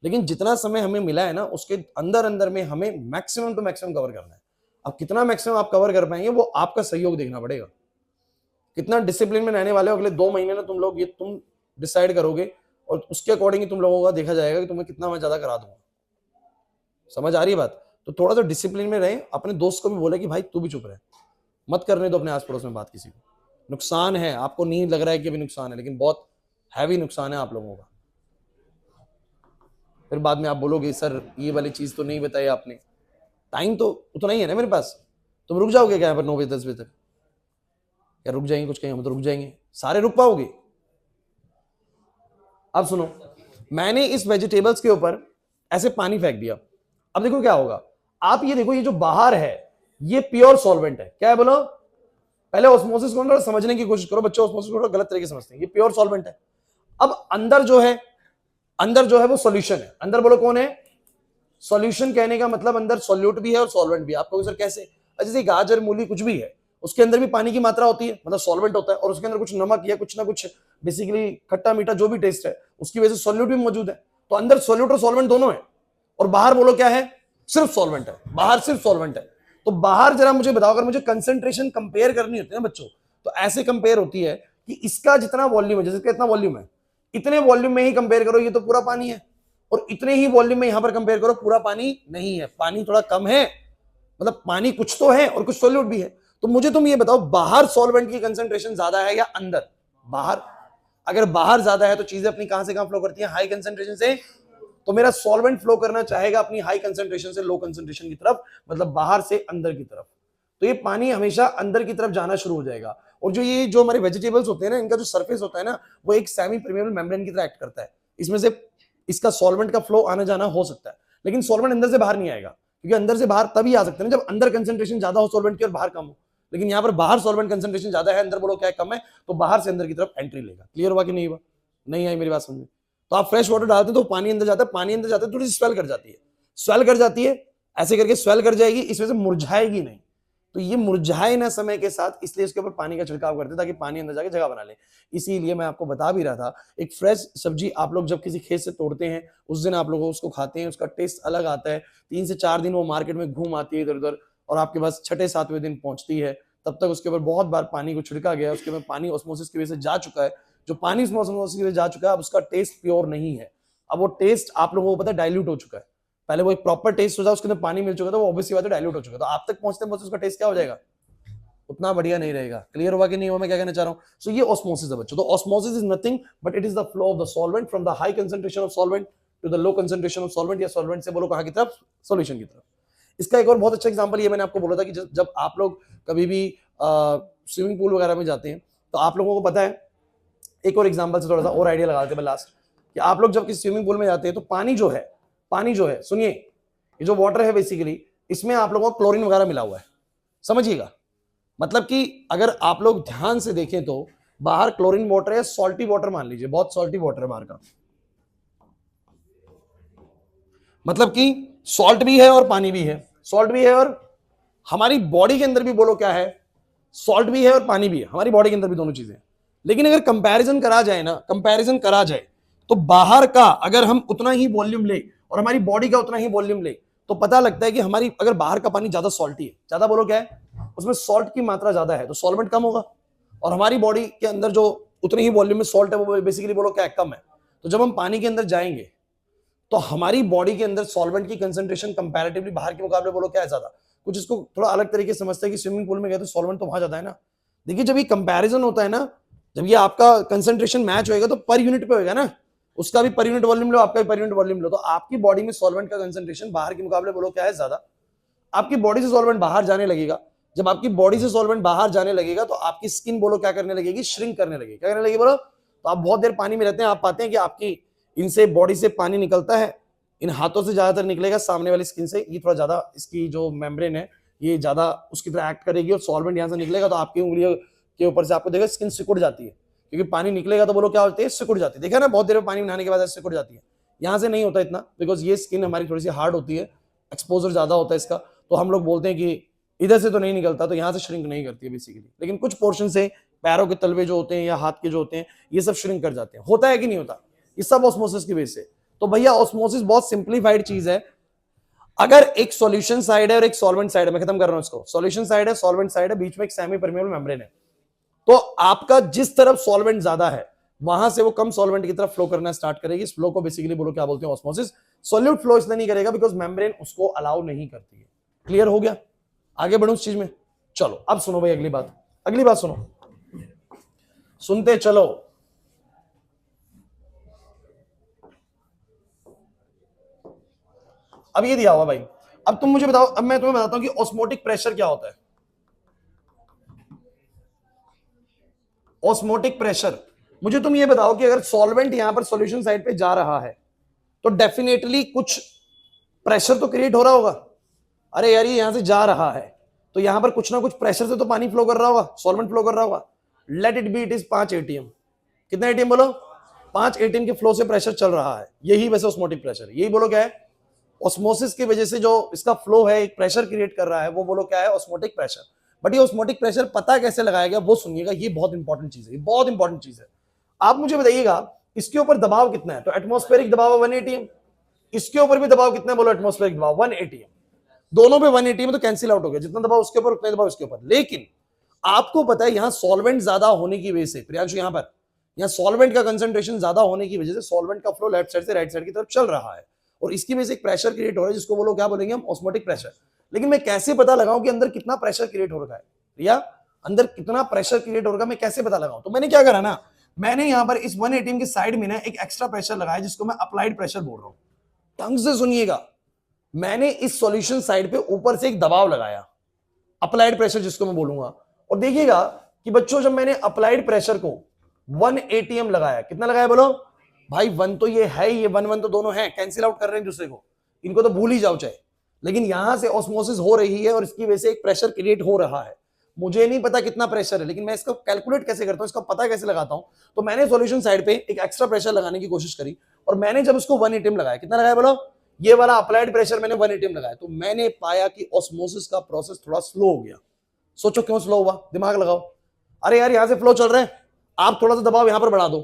लेकिन जितना समय हमें मिला है ना, उसके अंदर अंदर में हमें मैक्सिमम टू मैक्सिमम कवर करना है। अब कितना मैक्सिमम आप कवर कर पाएंगे वो आपका सहयोग देखना पड़ेगा। कितना डिसिप्लिन में रहने वाले हो अगले 2 महीने ना तुम लोग, ये तुम डिसाइड करोगे और उसके अकॉर्डिंग ही तुम लोगों का देखा जाएगा कि तुम्हें कितना मैं ज्यादा करा दूंगा। समझ आ रही है बात? तो थोड़ा सा डिसिप्लिन में रहे। अपने दोस्त को भी बोले कि भाई तू भी चुप रहे, मत करने दो अपने आस पड़ोस में बात किसी को। नुकसान है, आपको नहीं लग रहा है कि अभी नुकसान है, लेकिन बहुत हैवी नुकसान है आप लोगों का। फिर बाद में आप बोलोगे सर ये वाली चीज तो नहीं बताई आपने। टाइम तो उतना ही है ना मेरे पास। तुम रुक जाओगे क्या यहाँ पर 9 बजे 10 बजे तक? क्या रुक जाएंगे? कुछ कहें हम तो रुक जाएंगे, सारे रुक पाओगे? अब सुनो, मैंने इस वेजिटेबल्स के ऊपर ऐसे पानी फेंक दिया। अब देखो क्या होगा। आप ये देखो, ये जो बाहर है ये प्योर सॉल्वेंट है। क्या है बोलो? पहले ऑस्मोसिस को थोड़ा समझने की कोशिश करो। बच्चे ऑस्मोसिस को गलत तरीके से समझते हैं। ये प्योर सॉल्वेंट है। अब अंदर जो है, अंदर जो है वो सॉल्यूशन है। अंदर बोलो कौन है? सॉल्यूशन। कहने का मतलब अंदर सॉल्यूट भी है और सॉल्वेंट भी है। आप कहोगे सर कैसे? जैसे गाजर, मूली, कुछ भी है, उसके अंदर भी पानी की मात्रा होती है, मतलब सॉल्वेंट होता है, और उसके अंदर कुछ नमक या कुछ ना कुछ बेसिकली खट्टा मीठा जो भी टेस्ट है, उसकी वजह से सॉल्यूट भी मौजूद है। तो अंदर सॉल्यूट और सॉल्वेंट दोनों है, और बाहर बोलो क्या है? सिर्फ सॉल्वेंट है। बाहर सिर्फ सॉल्वेंट है। तो बाहर जरा मुझे बताओ, अगर मुझे कंसेंट्रेशन कंपेयर करनी होती है ना बच्चों, तो ऐसे कंपेयर होती है कि इसका जितना वॉल्यूम है, जैसे इसका इतना वॉल्यूम है, इतने वॉल्यूम में ही कंपेयर करो, ये तो पूरा पानी है, और इतने ही वॉल्यूम में यहां पर कंपेयर करो, पूरा पानी नहीं है, पानी थोड़ा कम है, मतलब पानी कुछ तो है और कुछ सॉल्यूट भी है। तो मुझे तुम ये बताओ, बाहर सॉल्वेंट की कंसेंट्रेशन ज्यादा है या अंदर? बाहर। अगर बाहर ज्यादा है तो चीजें अपनी कहां से कहां फ्लो करती हैं? हाई कंसेंट्रेशन से। तो मेरा सॉल्वेंट फ्लो करना चाहेगा अपनी हाई कंसेंट्रेशन से लो कंसेंट्रेशन की तरफ, मतलब बाहर से अंदर की तरफ। तो ये पानी हमेशा अंदर की तरफ जाना शुरू हो जाएगा। और जो हमारे वेजिटेबल्स होते हैं ना, इनका जो सरफेस होता है ना, वो एक सेमी परमेबल मेम्ब्रेन की तरह एक्ट करता है। इसमें से इसका सॉल्वेंट का फ्लो आना जाना हो सकता है, लेकिन सॉल्वेंट अंदर से बाहर नहीं आएगा, क्योंकि अंदर से बाहर तभी आ सकते हैं जब अंदर कंसेंट्रेशन ज्यादा हो सॉल्वेंट की और बाहर कम हो। लेकिन यहाँ पर बाहर सॉल्वेंट कंसेंट्रेशन ज्यादा है, अंदर बोलो क्या कम है, तो बाहर से अंदर की तरफ एंट्री लेगा। क्लियर हुआ कि नहीं हुआ? नहीं आई मेरी बात समझ में? तो आप फ्रेश वाटर डालते हैं तो पानी अंदर जाता है, पानी अंदर जाता है थोड़ी स्वेल कर जाती है, स्वेल कर जाती है, ऐसे करके स्वेल कर जाएगी, इस वजह से मुरझाएगी नहीं। तो ये मुरझाए ना समय के साथ, इसलिए इसके ऊपर पानी का छिड़काव करते हैं ताकि पानी अंदर जाके जगह बना ले। इसीलिए मैं आपको बता भी रहा था, एक फ्रेश सब्जी आप लोग जब किसी खेत से तोड़ते हैं, उस दिन आप लोग उसको खाते हैं, उसका टेस्ट अलग आता है। 3 से 4 दिन वो मार्केट में घूम आती है इधर उधर, और आपके पास 6-7वें दिन पहुंचती है। तब तक उसके ऊपर बहुत बार पानी को छिड़का गया, उसके ऊपर पानी ऑस्मोसिस की वजह से जा चुका है। जो पानी ऑस्मोसिस की वजह से जा चुका है, अब उसका टेस्ट प्योर नहीं है। अब वो टेस्ट आप लोगों को पता है डाइल्यूट हो चुका है। पहले वो एक प्रॉपर टेस्ट हो जाए, उसके अंदर पानी मिल चुका था, वो ऑब्वियसली बात है डाइल्यूट हो चुका है। तो आप तक पहुंचते पहुंचते उसका टेस्ट क्या हो जाएगा? उतना बढ़िया नहीं रहेगा। क्लियर हुआ कि नहीं हुआ मैं क्या कहना चाह रहा हूं? सो ये ऑस्मोसिस है बच्चों। तो osmosis is nothing but it is the flow of the solvent from the high concentration of solvent to the low concentration of solvent, या सॉल्वेंट से बोलो कहां की तरफ? सॉल्यूशन की तरफ। इसका एक और बहुत अच्छा एग्जांपल ये मैंने आपको बोला था कि जब आप लोग कभी भी स्विमिंग पूल वगैरह में जाते हैं तो आप लोगों को पता है, एक और एग्जांपल से थोड़ा सा और आइडिया लगाते हैं लास्ट, कि आप लोग जब किसी स्विमिंग पूल में जाते हैं तो पानी जो है सुनिए, ये जो वाटर है बेसिकली इसमें आप लोगों को क्लोरीन वगैरह मिला हुआ है, समझिएगा। मतलब कि अगर आप लोग ध्यान से देखें तो बाहर क्लोरीन वाटर है, सॉल्टी वाटर मान लीजिए, बहुत सॉल्टी वाटर है बाहर का, मतलब कि सॉल्ट भी है और पानी भी है, सॉल्ट भी है और हमारी बॉडी के अंदर भी बोलो क्या है, सॉल्ट भी है और पानी भी है, हमारी बॉडी के अंदर भी दोनों चीजें। लेकिन अगर कंपैरिजन करा जाए तो बाहर का अगर हम उतना ही वॉल्यूम ले और हमारी बॉडी का उतना ही वॉल्यूम ले तो पता लगता है कि हमारी अगर बाहर का पानी ज्यादा सॉल्टी है, ज्यादा बोलो क्या है, उसमें सॉल्ट की मात्रा ज्यादा है तो सॉल्वेंट कम होगा, और हमारी बॉडी के अंदर जो उतनी ही वॉल्यूम में सॉल्ट है वो बेसिकली बोलो क्या है, कम है। तो जब हम पानी के अंदर जाएंगे तो हमारी बॉडी के अंदर सॉल्वेंट की कंसंट्रेशन कंपैरेटिवली बाहर के मुकाबले बोलो क्या है, ज्यादा। कुछ इसको थोड़ा अलग तरीके से समझते हैं कि स्विमिंग पूल में गए तो सॉल्वेंट तो वहां ज्यादा है ना। देखिए जब ये कंपैरिजन होता है ना, जब ये आपका कंसंट्रेशन मैच होएगा तो पर यूनिट पे होएगा ना, उसका भी पर यूनिट वॉल्यूम लो, आपका भी पर यूनिट वॉल्यूम लो, तो आपकी बॉडी में सॉल्वेंट का कंसंट्रेशन बाहर के मुकाबले बोलो क्या है, ज्यादा। आपकी बॉडी से सॉल्वेंट बाहर जाने लगेगा, जब आपकी बॉडी से सॉल्वेंट बाहर जाने लगेगा तो आपकी स्किन बोलो क्या करने लगेगी, श्रिंक करने लगेगी। क्या करने लगेगी बोलो? तो आप बहुत देर पानी में रहते हैं, आप पाते हैं कि आपकी इनसे बॉडी से पानी निकलता है, इन हाथों से ज्यादातर निकलेगा, सामने वाली स्किन से ये थोड़ा ज्यादा, इसकी जो मेम्ब्रेन है ये ज्यादा उसकी तरह एक्ट करेगी और सॉल्वेंट यहाँ से निकलेगा तो आपकी उंगलियों के ऊपर से आपको देखा स्किन सिकुड़ जाती है, क्योंकि पानी निकलेगा तो बोलो क्या होती है, सिकुड़ जाती है। देखा ना, बहुत देर में पानी में नहाने के बाद सिकुड़ जाती है। यहाँ से नहीं होता इतना, बिकॉज ये स्किन हमारी थोड़ी सी हार्ड होती है, एक्सपोजर ज्यादा होता है इसका, तो हम लोग बोलते हैं कि इधर से तो नहीं निकलता, तो यहाँ से श्रिंक नहीं करती है बेसिकली। लेकिन कुछ पोर्शन से पैरों के तलवे जो होते हैं या हाथ के जो होते हैं ये सब श्रिंक कर जाते हैं। होता है कि नहीं होता? ये सब ऑस्मोसिस की वजह से। तो भैया ऑस्मोसिस बहुत सिंप्लीफाइड चीज है। अगर एक सॉल्यूशन साइड है और एक सॉल्वेंट साइड है, मैं खत्म कर रहा हूं इसको, सॉल्यूशन साइड है, सॉल्वेंट साइड है, बीच में एक सेमी परमेबल मेम्ब्रेन है, तो आपका जिस तरफ सॉल्वेंट ज्यादा है वहां से वो कम सॉल्वेंट की तरफ फ्लो करना स्टार्ट करेगी। इस फ्लो को बेसिकली बोलो क्या बोलते हैं, ऑस्मोसिस। सॉल्यूट फ्लो इसलिए नहीं करेगा बिकॉज मेम्ब्रेन उसको अलाउ नहीं करती है। क्लियर हो गया? आगे बढ़ो उस चीज में। चलो अब सुनो भाई अगली बात सुनो, सुनते चलो। अब ये दिया हुआ भाई, अब तुम मुझे बताओ, अब मैं तुम्हें बताता हूं कि ऑस्मोटिक प्रेशर क्या होता है। ऑस्मोटिक प्रेशर, मुझे तुम ये बताओ कि अगर सॉल्वेंट यहां पर सॉल्यूशन साइड पे जा रहा है तो डेफिनेटली कुछ प्रेशर तो क्रिएट हो रहा होगा। अरे यार ये यहां से जा रहा है तो यहां पर कुछ ना कुछ प्रेशर से तो पानी फ्लो कर रहा होगा, सॉल्वेंट फ्लो कर रहा होगा। Let it be, it is 5 ATM. कितना एटीएम बोलो? 5 एटीएम के फ्लो से प्रेशर चल रहा है, यही वैसे ऑस्मोटिक प्रेशर। यही बोलो क्या है? ऑस्मोसिस की वजह से जो इसका फ्लो है एक प्रेशर क्रिएट कर रहा है, वो बोलो क्या है? Osmotic pressure. बट ये ऑस्मोटिक प्रेशर पता कैसे लगाया गया वो सुनिएगा, ये बहुत इंपॉर्टेंट चीज है, ये बहुत इंपॉर्टेंट चीज है। आप मुझे बताइएगा इसके ऊपर दबाव कितना है? तो एटमॉस्फेरिक दबाव 1 एटीएम। इसके ऊपर भी दबाव कितना है बोलो? एटमॉस्फेरिक दबाव 1 एटीएम। दोनों पे 1 एटीएम तो कैंसिल आउट हो गया, जितना दबाव उसके ऊपर उतना दबाव इसके ऊपर। लेकिन आपको पता है यहां सॉल्वेंट ज्यादा होने की वजह से, प्रियांशु यहाँ सॉल्वेंट का कंसंट्रेशन ज्यादा होने की वजह से सॉल्वेंट का फ्लो लेफ्ट साइड से राइट साइड की तरफ चल रहा है और इसकी वजह से एक प्रेशर क्रिएट हो रहा है जिसको बोलो क्या बोलेंगे हम? Osmotic pressure. लेकिन मैं कैसे पता लगाऊं कि अंदर कितना प्रेशर क्रिएट हो रहा है, या अंदर कितना प्रेशर क्रिएट हो रहा है, मैं कैसे पता लगाऊं? तो मैंने क्या करा ना, मैंने यहाँ पर इस 1 एटीएम की साइड में ना एक एक्स्ट्रा प्रेशर लगाया जिसको मैं अप्लाइड प्रेशर बोल रहा हूं। ढंग से सुनिएगा, मैंने इस सॉल्यूशन साइड पे ऊपर से एक दबाव लगाया, अप्लाइड प्रेशर जिसको मैं बोलूंगा। और देखिएगा कि बच्चों जब मैंने अप्लाइड प्रेशर को 1 एटीएम लगाया, कितना लगाया बोलो भाई? 1 तो ये है, ये 1 तो दोनों हैं, कैंसिल आउट कर रहे हैं दूसरे को, इनको तो भूल ही जाओ चाहे। लेकिन यहां से ऑस्मोसिस हो रही है और इसकी वजह से एक प्रेशर क्रिएट हो रहा है। मुझे नहीं पता कितना प्रेशर है, लेकिन मैं इसको कैलकुलेट कैसे करता हूं, इसका पता कैसे लगाता हूं? तो मैंने सॉल्यूशन साइड पे एक एक्स्ट्रा प्रेशर लगाने की कोशिश करी और मैंने जब उसको 1 एटीएम लगाया, कितना लगाया बोलो? ये वाला अप्लाइड प्रेशर मैंने 1 एटीएम लगाया, तो मैंने पाया कि ऑस्मोसिस का प्रोसेस थोड़ा स्लो हो गया। सोचो क्यों स्लो हुआ, दिमाग लगाओ। अरे यार यहां से फ्लो चल रहा है, आप थोड़ा सा दबाव यहां पर बढ़ा दो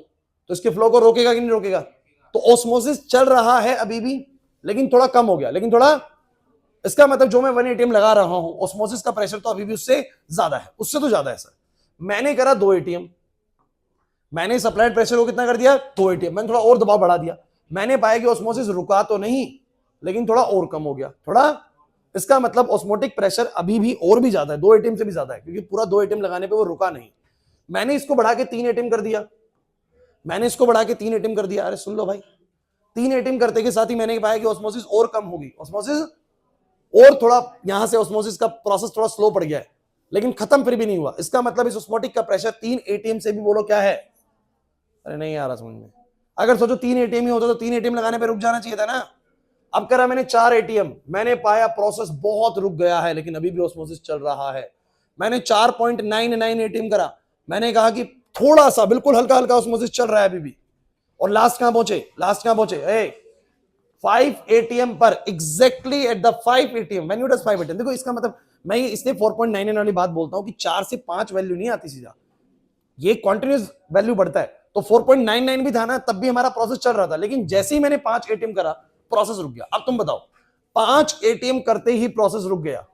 तो इसके फ्लो को रोकेगा कि नहीं रोकेगा? तो ऑस्मोसिस चल रहा है अभी भी, लेकिन थोड़ा कम हो गया, लेकिन थोड़ा, इसका मतलब जो मैं 1 एटीएम लगा रहा हूं ऑस्मोसिस का प्रेशर तो अभी भी उससे ज्यादा है, उससे तो ज्यादा है सर। मैंने करा 2 एटीएम, मैंने इस अप्लाइड प्रेशर को कितना कर दिया? 2 एटीएम। मैंने थोड़ा और दबाव बढ़ा दिया, मैंने पाया कि ऑस्मोसिस रुका तो नहीं लेकिन थोड़ा और कम हो गया, थोड़ा इसका मतलब ऑस्मोटिक प्रेशर अभी भी और भी ज्यादा है, 2 एटीएम से भी ज्यादा है, क्योंकि पूरा 2 एटीएम लगाने पे वो रुका नहीं। मैंने इसको बढ़ा के 3 एटीएम कर दिया, मैंने इसको बढ़ा के 3 एटीएम कर दिया। अरे सुन लो भाई, 3 एटीएम करते के साथ ही मैंने पाया कि ऑस्मोसिस और कम होगी, ऑस्मोसिस और थोड़ा यहां से ऑस्मोसिस का प्रोसेस थोड़ा स्लो पड़ गया है, लेकिन खत्म फिर भी नहीं हुआ। इसका मतलब इस ऑस्मोटिक का प्रेशर 3 एटीएम से भी बोलो क्या है। अरे नहीं आ रहा समझ में। अगर सोचो 3 एटीएम ही होता तो 3 एटीएम लगाने पे रुक जाना चाहिए था ना। अब करा मैंने 4 एटीएम, मैंने पाया प्रोसेस बहुत रुक गया है, लेकिन अभी भी ऑस्मोसिस चल रहा है। मैंने 4.99 एटीएम करा, मैंने कहा कि थोड़ा सा बिल्कुल हल्का हल्का ऑस्मोसिस चल रहा है अभी भी। और लास्ट कहां पहुंचे, लास्ट कहां पहुंचे 5 एटीएम पर, exactly at the 5 ATM when you does 5 ATM. देखो इसका मतलब मैं इसलिए 4.99 वाली बात बोलता हूं कि 4 से 5 वैल्यू नहीं आती सीधा, ये कॉन्टिन्यूस वैल्यू बढ़ता है। तो 4.99 भी था ना, तब भी हमारा प्रोसेस चल रहा था, लेकिन जैसे ही मैंने 5 एटीएम करा प्रोसेस रुक गया। अब तुम बताओ, 5 एटीएम करते ही प्रोसेस रुक गया,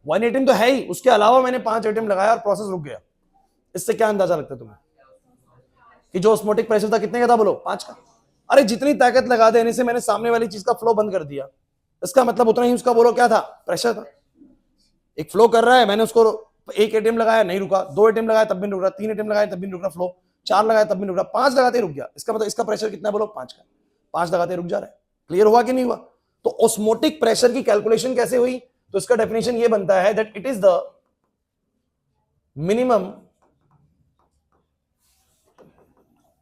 1 एटीएम तो है ही, उसके अलावा मैंने 5 एटीएम लगाया और प्रोसेस रुक गया। इससे क्या अंदाजा लगता है तुम्हें कि जो ऑस्मोटिक प्रेशर था कितने का था, बोलो 5 का। अरे जितनी ताकत लगा देने से मैंने सामने वाली चीज का फ्लो बंद कर दिया, इसका मतलब उतना ही उसका बोलो क्या था, प्रेशर था। एक फ्लो कर रहा है, मैंने उसको 1 एटीएम लगाया नहीं रुका, 2 एटीएम लगाया तब भी नहीं रुक रहा, 3 एटीएम लगाया तब भी नहीं रुक रहा फ्लो, 4 लगाया तब भी नहीं रुक रहा, 5 लगाते रुक गया। इसका मतलब इसका प्रेशर कितना बोलो 5 का, 5 लगाते रुक जा रहा है। क्लियर हुआ कि नहीं हुआ। तो ऑस्मोटिक प्रेशर की कैलकुलेशन कैसे हुई, तो इसका डेफिनेशन ये बनता है that it is the minimum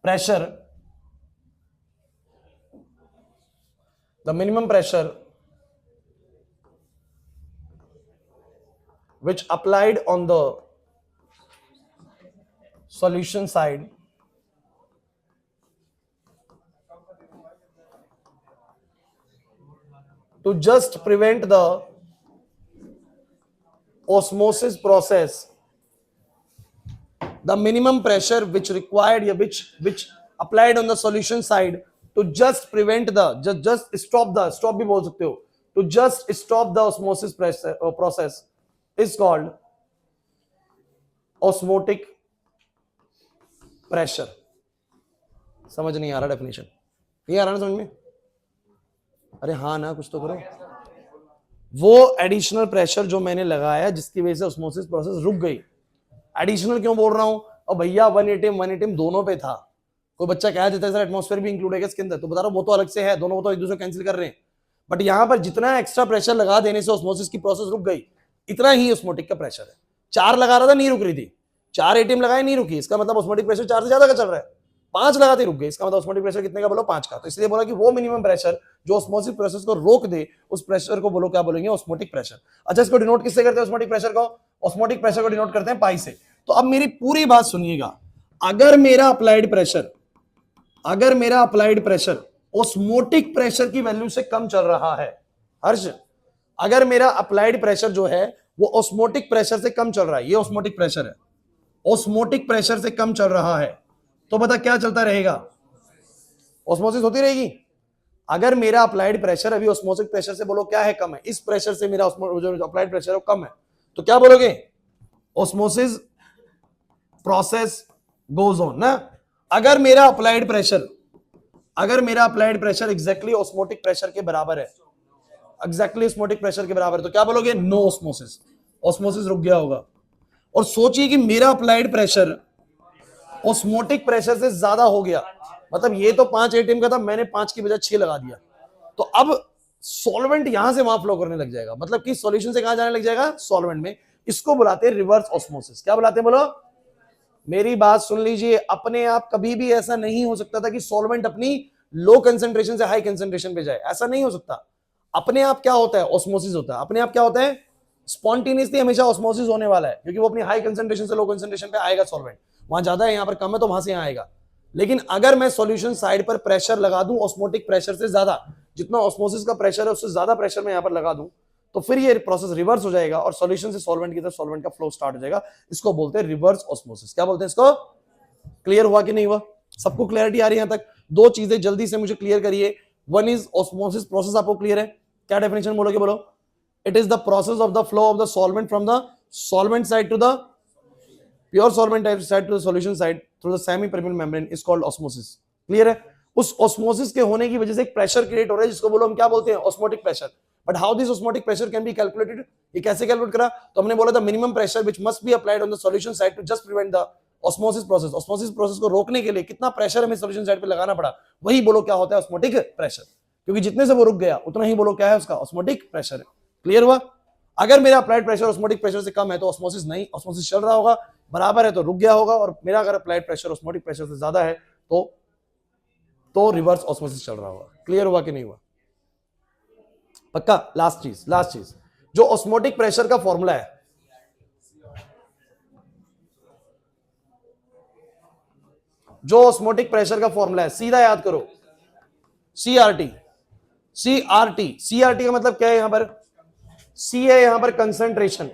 pressure, the minimum pressure which applied on the solution side to just prevent the osmosis process, the minimum pressure which required, which applied on the solution side to just prevent the, just stop the, stop भी बोल सकते हो, to just stop the osmosis process is called osmotic pressure। समझ नहीं आ रहा definition, नहीं आ रहा ना समझ में। अरे हाँ ना, कुछ तो करो। वो एडिशनल प्रेशर जो मैंने लगाया जिसकी वजह से ऑस्मोसिस प्रोसेस रुक गई, एडिशनल क्यों बोल रहा हूं, और भैया 1 एटीएम दोनों पे था। कोई बच्चा कह देता है सर एटमॉस्फेयर भी इंक्लूड है इसके अंदर, तो बता रहा हूं वो तो अलग से है, दोनों तो एक दूसरे कैंसिल कर रहे हैं। बट यहां पर जितना एक्स्ट्रा प्रेशर लगा देने से ऑस्मोसिस की प्रोसेस रुक गई, इतना ही ऑस्मोटिक का प्रेशर है। 4 लगा रहा था नहीं रुक रही थी, 4 एटीएम लगाए नहीं रुकी, इसका मतलब ऑस्मोटिक प्रेशर 4 से ज्यादा का चल रहा है। 5 लगाते रुक गए, इसका मतलब ऑस्मोटिक प्रेशर कितने का बोलो 5 का। तो इसलिए बोला कि वो मिनिमम प्रेशर जो ऑस्मोसिस प्रोसेस को रोक दे, उस प्रेशर को बोलो क्या बोलेंगे, ऑस्मोटिक प्रेशर। अच्छा इसको डिनोट किससे करते हैं ऑस्मोटिक प्रेशर को, ऑस्मोटिक प्रेशर को डिनोट करते हैं पाई से। तो अब मेरी पूरी बात सुनिएगा, अगर मेरा अप्लाइड प्रेशर ऑस्मोटिक प्रेशर की वैल्यू से कम चल रहा है, हर्ष अगर मेरा अप्लाइड प्रेशर जो है वो ऑस्मोटिक प्रेशर से कम चल रहा है, ये ऑस्मोटिक प्रेशर है, ऑस्मोटिक प्रेशर से कम चल रहा है, तो बता क्या चलता रहेगा, ऑस्मोसिस होती रहेगी। अगर मेरा अप्लाइड प्रेशर अभी ऑस्मोटिक प्रेशर से बोलो क्या है, कम है, इस प्रेशर से मेरा जो अप्लाइड प्रेशर है वो कम है, तो क्या बोलोगे, ऑस्मोसिस प्रोसेस गोज ऑन ना। अगर मेरा applied pressure exactly osmotic pressure के बराबर है, एग्जैक्टली ऑस्मोटिक प्रेशर के बराबर है, तो क्या बोलोगे, नो ऑस्मोसिस, ऑस्मोसिस रुक गया होगा। और सोचिए कि मेरा अप्लाइड प्रेशर ऑस्मोटिक प्रेशर से ज्यादा हो गया, मतलब ये तो 5 एटीएम का था, मैंने 5 की बजाय 6 लगा दिया, तो अब सॉल्वेंट यहां से वहां फ्लो करने लग जाएगा, मतलब कि सॉल्यूशन से कहां जाने लग जाएगा, सॉल्वेंट में। इसको बुलाते हैं रिवर्स ऑस्मोसिस। क्या बुलाते हैं बोलो, मेरी बात सुन लीजिए, अपने आप कभी भी ऐसा नहीं हो सकता था कि सॉल्वेंट अपनी लो कंसंट्रेशन से हाई कंसंट्रेशन पे जाए, ऐसा नहीं हो सकता। अपने आप क्या होता है, ऑस्मोसिस होता है। अपने आप क्या होता है, स्पॉन्टेनियसली हमेशा ऑस्मोसिस होने वाला है, क्योंकि वो अपनी हाई कंसंट्रेशन से लो कंसंट्रेशन पे आएगा सॉल्वेंट, वहां ज्यादा है यहाँ पर कम है तो वहां से यहाँ आएगा। लेकिन अगर मैं सॉल्यूशन साइड पर प्रेशर लगा दूं ऑस्मोटिक प्रेशर से ज्यादा, जितना ऑस्मोसिस का प्रेशर है उससे ज्यादा प्रेशर मैं यहाँ पर लगा दूं, तो फिर ये प्रोसेस रिवर्स हो जाएगा और सॉल्यूशन से सॉल्वेंट की तरफ सॉल्वेंट का फ्लो स्टार्ट हो जाएगा। इसको बोलते हैं रिवर्स ऑस्मोसिस। क्या बोलते हैं इसको, क्लियर हुआ कि नहीं हुआ, सबको क्लैरिटी आ रही है यहां तक। 2 चीजें जल्दी से मुझे क्लियर करिए। वन इज ऑस्मोसिस प्रोसेस, आपको क्लियर है, क्या डेफिनेशन बोलोगे, बोलो, it is the process of the flow of the solvent from the solvent side to the pure solvent side to the solution side through the semi permeable membrane is called osmosis. Clear है। उस osmosis के होने की वजह से एक pressure create हो रहा है जिसको बोलो हम क्या बोलते हैं, osmotic pressure. But how this osmotic pressure can be calculated, ये कैसे कैलकुलेट करा? तो हमने बोला था minimum pressure which must be applied on the solution side to just prevent the osmosis process. Osmosis process को रोकने के लिए कितना प्रेशर हमें सॉल्यूशन साइड पे लगाना पड़ा, वही बोलो क्या होता है ऑस्मोटिक प्रेशर, क्योंकि जितने से वो रुक गया उतना ही बोलो क्या है उसका ऑस्मोटिक प्रेशर है। क्लियर हुआ? अगर मेरा अप्लाइड प्रेशर ऑस्मोटिक प्रेशर से कम है तो ऑस्मोसिस नहीं, ऑस्मोसिस चल रहा होगा, बराबर है तो रुक गया होगा, और मेरा अगर अप्लाइड प्रेशर ऑस्मोटिक प्रेशर से ज्यादा है तो रिवर्स ऑस्मोसिस चल रहा होगा। क्लियर हुआ कि नहीं हुआ? पक्का? लास्ट चीज जो ऑस्मोटिक प्रेशर का फॉर्मूला है, जो ऑस्मोटिक प्रेशर का फॉर्मूला है सीधा याद करो, सीआरटी। सीआरटी का मतलब क्या है? यहां पर सी है, यहां पर कंसंट्रेशन।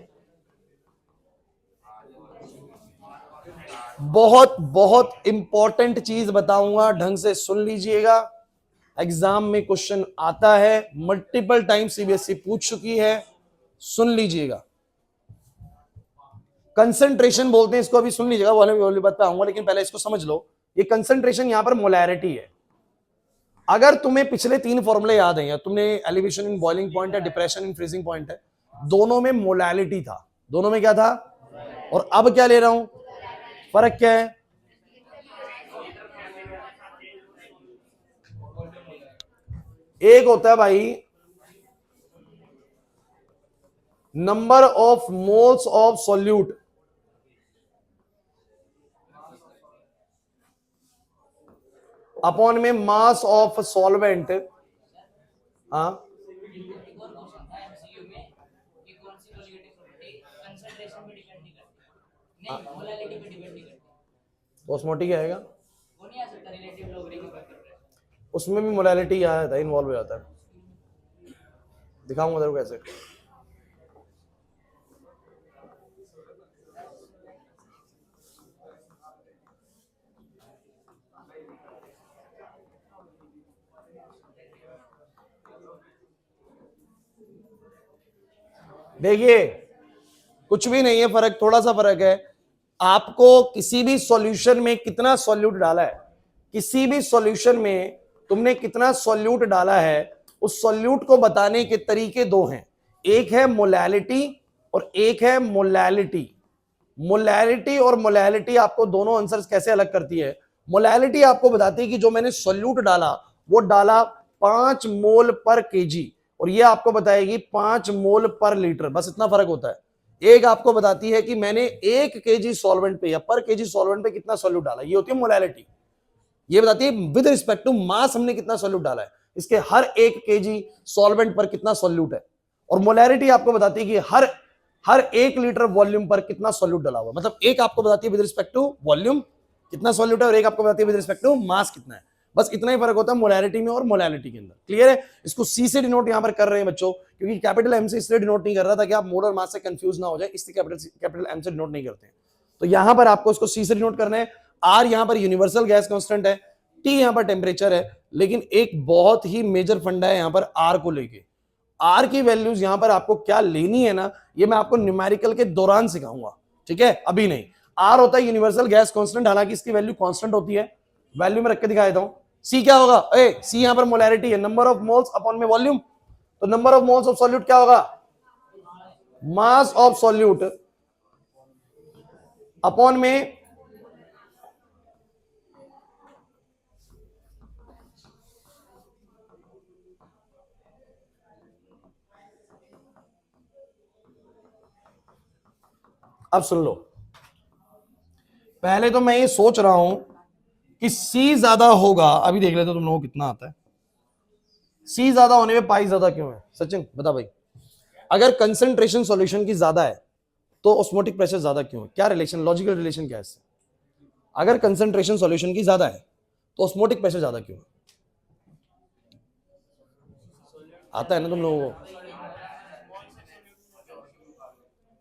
बहुत बहुत इंपॉर्टेंट चीज बताऊंगा, ढंग से सुन लीजिएगा, एग्जाम में क्वेश्चन आता है, मल्टीपल टाइम सीबीएसई पूछ चुकी है, सुन लीजिएगा। कंसंट्रेशन बोलते हैं इसको, अभी सुन लीजिएगा, वाली बात पे आऊंगा, लेकिन पहले इसको समझ लो। ये कंसंट्रेशन यहां पर मोलैरिटी है। अगर तुम्हें पिछले 3 फॉर्मूले याद हैं, या तुमने एलिवेशन इन बॉइलिंग पॉइंट है, डिप्रेशन इन फ्रीजिंग पॉइंट है, दोनों में मोलैलिटी था। दोनों में क्या था? और अब क्या ले रहा हूं? फर्क क्या है? एक होता है भाई number of moles of solute, upon में मास ऑफ सॉल्वेंट। हाँ, ऑस्मोटिक आएगा, उसमें भी मोलैलिटी आता है, इन्वॉल्व हो जाता है। दिखाऊंगा तेरे को कैसे। देखिए कुछ भी नहीं है, फर्क थोड़ा सा फर्क है। आपको किसी भी सॉल्यूशन में कितना सॉल्यूट डाला है, किसी भी सॉल्यूशन में तुमने कितना सॉल्यूट डाला है, उस सॉल्यूट को बताने के तरीके 2 हैं। एक है मोलैलिटी और एक है मोलैलिटी। मोलैलिटी और मोलैलिटी आपको दोनों आंसर्स कैसे अलग करती है? मोलैलिटी आपको बताती है कि जो मैंने सॉल्यूट डाला वो डाला 5 मोल पर केजी, और ये आपको बताएगी 5 मोल पर लीटर। बस इतना फर्क होता है। एक आपको बताती है कि मैंने 1 केजी सॉल्वेंट पे या पर केजी सॉल्वेंट पे कितना सॉल्यूट डाला, ये होती है मोलैलिटी। ये बताती है विद रिस्पेक्ट टू मास हमने कितना सॉल्यूट डाला है, इसके हर 1 केजी सॉल्वेंट पर कितना सॉल्यूट है। और मोलैरिटी आपको बताती है कि हर 1 लीटर वॉल्यूम पर कितना सॉल्यूट डाला हुआ। मतलब एक आपको बताती है विद रिस्पेक्ट टू वॉल्यूम कितना सॉल्यूट है, और एक आपको बताती है विद रिस्पेक्ट टू मास कितना है। बस इतना ही फर्क होता है मोलैरिटी में और मोलैलिटी के अंदर। क्लियर है? इसको सी से डिनोट यहां पर कर रहे हैं बच्चों, क्योंकि कैपिटल एम से इसलिए डिनोट नहीं कर रहा था कि आप मोल और मास से कंफ्यूज ना हो जाए, इसलिए कैपिटल एम से डिनोट नहीं करते हैं। तो यहां पर आपको इसको सी से डिनोट करना है। आर यहां पर यूनिवर्सल गैस कांस्टेंट है, टी यहां पर टेम्परेचर है, लेकिन एक बहुत ही मेजर फंडा है यहां पर आर को लेके। आर की वैल्यूज यहां पर आपको क्या लेनी है ना, ये मैं आपको न्यूमेरिकल के दौरान सिखाऊंगा, ठीक है? अभी नहीं। आर होता है यूनिवर्सल गैस कांस्टेंट, हालांकि इसकी वैल्यू कांस्टेंट होती है, वैल्यू में रख के दिखा देता हूं। सी क्या होगा? सी यहां पर मोलैरिटी है, नंबर ऑफ मोल्स अपॉन में वॉल्यूम। तो number of moles of solute क्या होगा? मास ऑफ सॉल्यूट अपॉन में अब सुन लो, पहले तो मैं ये सोच रहा हूं कि सी ज्यादा होगा, अभी देख लेते तुम लोगों को कितना आता है। सी ज्यादा होने में पाई ज्यादा क्यों है? सचिन बता भाई, अगर कंसंट्रेशन सॉल्यूशन की ज्यादा है तो ऑस्मोटिक प्रेशर ज्यादा क्यों है? क्या रिलेशन, लॉजिकल रिलेशन क्या है इससे? अगर कंसंट्रेशन सॉल्यूशन की ज्यादा है तो ऑस्मोटिक प्रेशर ज्यादा क्यों है? आता है ना तुम लोगों को?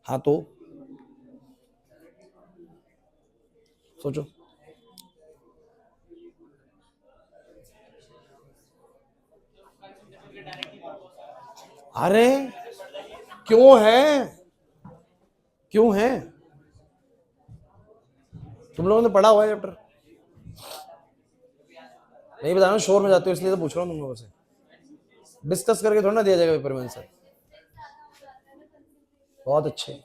हाँ तो सोचो। अरे क्यों है, क्यों है? तुम लोगों ने पढ़ा हुआ है चैप्टर? नहीं बताना, शोर में जाते हो इसलिए तो पूछ रहा हूं तुम लोगों से। डिस्कस करके थोड़ा ना दिया जाएगा पेपर में आंसर। बहुत अच्छे।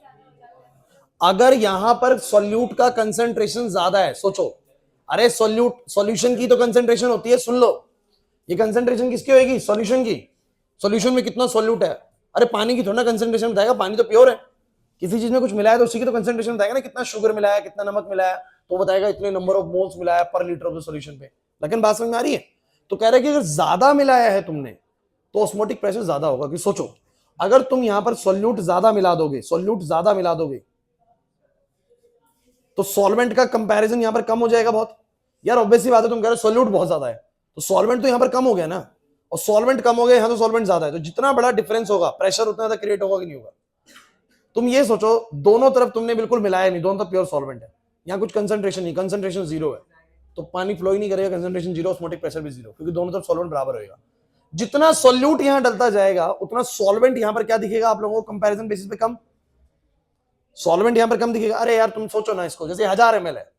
अगर यहां पर सॉल्यूट का कंसंट्रेशन ज्यादा है, सोचो, अरे सॉल्यूशन की तो कंसंट्रेशन होती है, सुन लो, ये कंसंट्रेशन किसकी होगी? सॉल्यूशन की। सॉल्यूशन में कितना सॉल्यूट है? अरे पानी की थोड़ा कंसंट्रेशन बताएगा, पानी तो प्योर है। किसी चीज में कुछ मिलाया तो उसी की तो कंसंट्रेशन बताएगा ना, कितना शुगर मिलाया, कितना नमक मिलाया, तो बताएगा इतने नंबर ऑफ मोल्स मिलाया पर लीटर ऑफ द सॉल्यूशन पे। लेकिन बात समझ में आ रही है? तो कह रहा है कि अगर ज्यादा मिलाया है तुमने तो ऑस्मोटिक प्रेशर ज्यादा होगा। कि सोचो, अगर तुम यहां पर सॉल्यूट ज्यादा मिला दोगे तो सॉल्वेंट का कंपैरिजन यहां पर कम हो जाएगा बहुत। यार ऑब्वियसली बात है, तुम कह रहे हो सॉल्यूट बहुत ज्यादा है तो सॉल्वेंट तो यहां पर कम हो गया ना, और सॉल्वेंट कम हो गया, यहां तो सॉल्वेंट ज्यादा है, तो जितना बड़ा डिफरेंस होगा प्रेशर उतना ज्यादा क्रिएट होगा कि नहीं होगा? तुम ये सोचो, दोनों तरफ तुमने बिल्कुल मिलाया नहीं, दोनों तरफ प्योर सॉल्वेंट है, यहां कुछ कंसंट्रेशन नहीं, कंसंट्रेशन जीरो है, तो पानी फ्लो ही नहीं करेगा, कंसंट्रेशन जीरो, ऑस्मोटिक प्रेशर भी जीरो, क्योंकि दोनों तरफ सॉल्वेंट बराबर होगा। जितना सॉल्यूट यहां डलता जाएगा उतना सॉल्वेंट यहां पर क्या दिखेगा आप लोगों को कंपैरिजन बेसिस पे? कम। सॉल्वेंट यहां पर कम दिखेगा। अरे यार तुम सोचो ना इसको, जैसे 1000 ml है,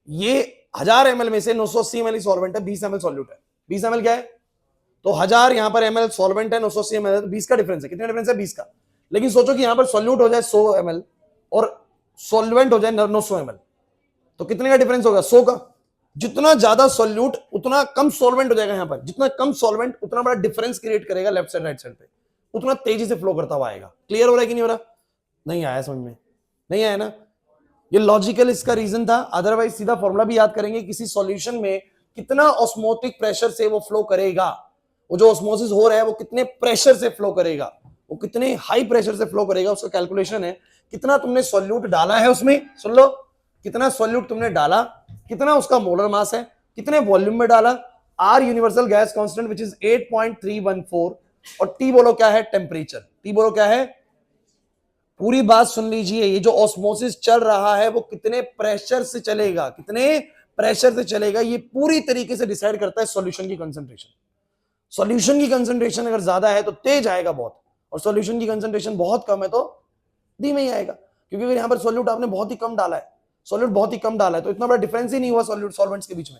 ये 1000 ml में से 980 ml सॉल्वेंट है, 20 ml सॉल्यूट है। 20 ml क्या है? तो 1000 यहां पर ml सॉल्वेंट है, 980 ml है, तो 20 का डिफरेंस है। कितना डिफरेंस है? 20 का। लेकिन सोचो कि यहां पर सॉल्यूट हो जाए 100 ml और सॉल्वेंट हो जाए 900 ml, तो कितने का डिफरेंस होगा? 100 का। जितना ज्यादा सॉल्यूट उतना कम सॉल्वेंट हो जाएगा, यहां पर जितना कम सॉल्वेंट उतना बड़ा डिफरेंस क्रिएट करेगा लेफ्ट साइड राइट साइड पे, उतना तेजी से फ्लो करता हुआ आएगा। क्लियर हो रहा है कि नहीं हो रहा? नहीं आया समझ में? नहीं आया ना? ये लॉजिकल इसका रीजन था, अदरवाइज सीधा फॉर्मूला भी याद करेंगे, किसी सॉल्यूशन में कितना ऑस्मोटिक प्रेशर से वो फ्लो करेगा, वो जो ऑस्मोसिस हो रहा है वो कितने प्रेशर से फ्लो करेगा, वो कितने हाई प्रेशर से फ्लो करेगा, उसका कैलकुलेशन है। कितना तुमने सॉल्यूट डाला है उसमें, सुन लो, कितना सॉल्यूट तुमने डाला, कितना उसका मोलर मास है, कितने वॉल्यूम में डाला, R universal gas constant which is 8.314, और टी बोलो क्या है? टेम्परेचर। टी बोलो क्या है? पूरी बात सुन लीजिए, ये जो ऑस्मोसिस चल रहा है वो कितने प्रेशर से चलेगा, कितने प्रेशर से चलेगा, ये पूरी तरीके से डिसाइड करता है सॉल्यूशन की कंसंट्रेशन। सॉल्यूशन की कंसंट्रेशन अगर ज्यादा है तो तेज आएगा बहुत, और सॉल्यूशन की कंसंट्रेशन बहुत कम है तो धीमे ही आएगा। क्योंकि अगर यहां पर सॉल्यूट आपने बहुत ही कम डाला है, सॉल्यूट बहुत ही कम डाला है, तो इतना बड़ा डिफरेंस ही नहीं हुआ सॉल्यूट सॉल्वेंट्स के बीच में,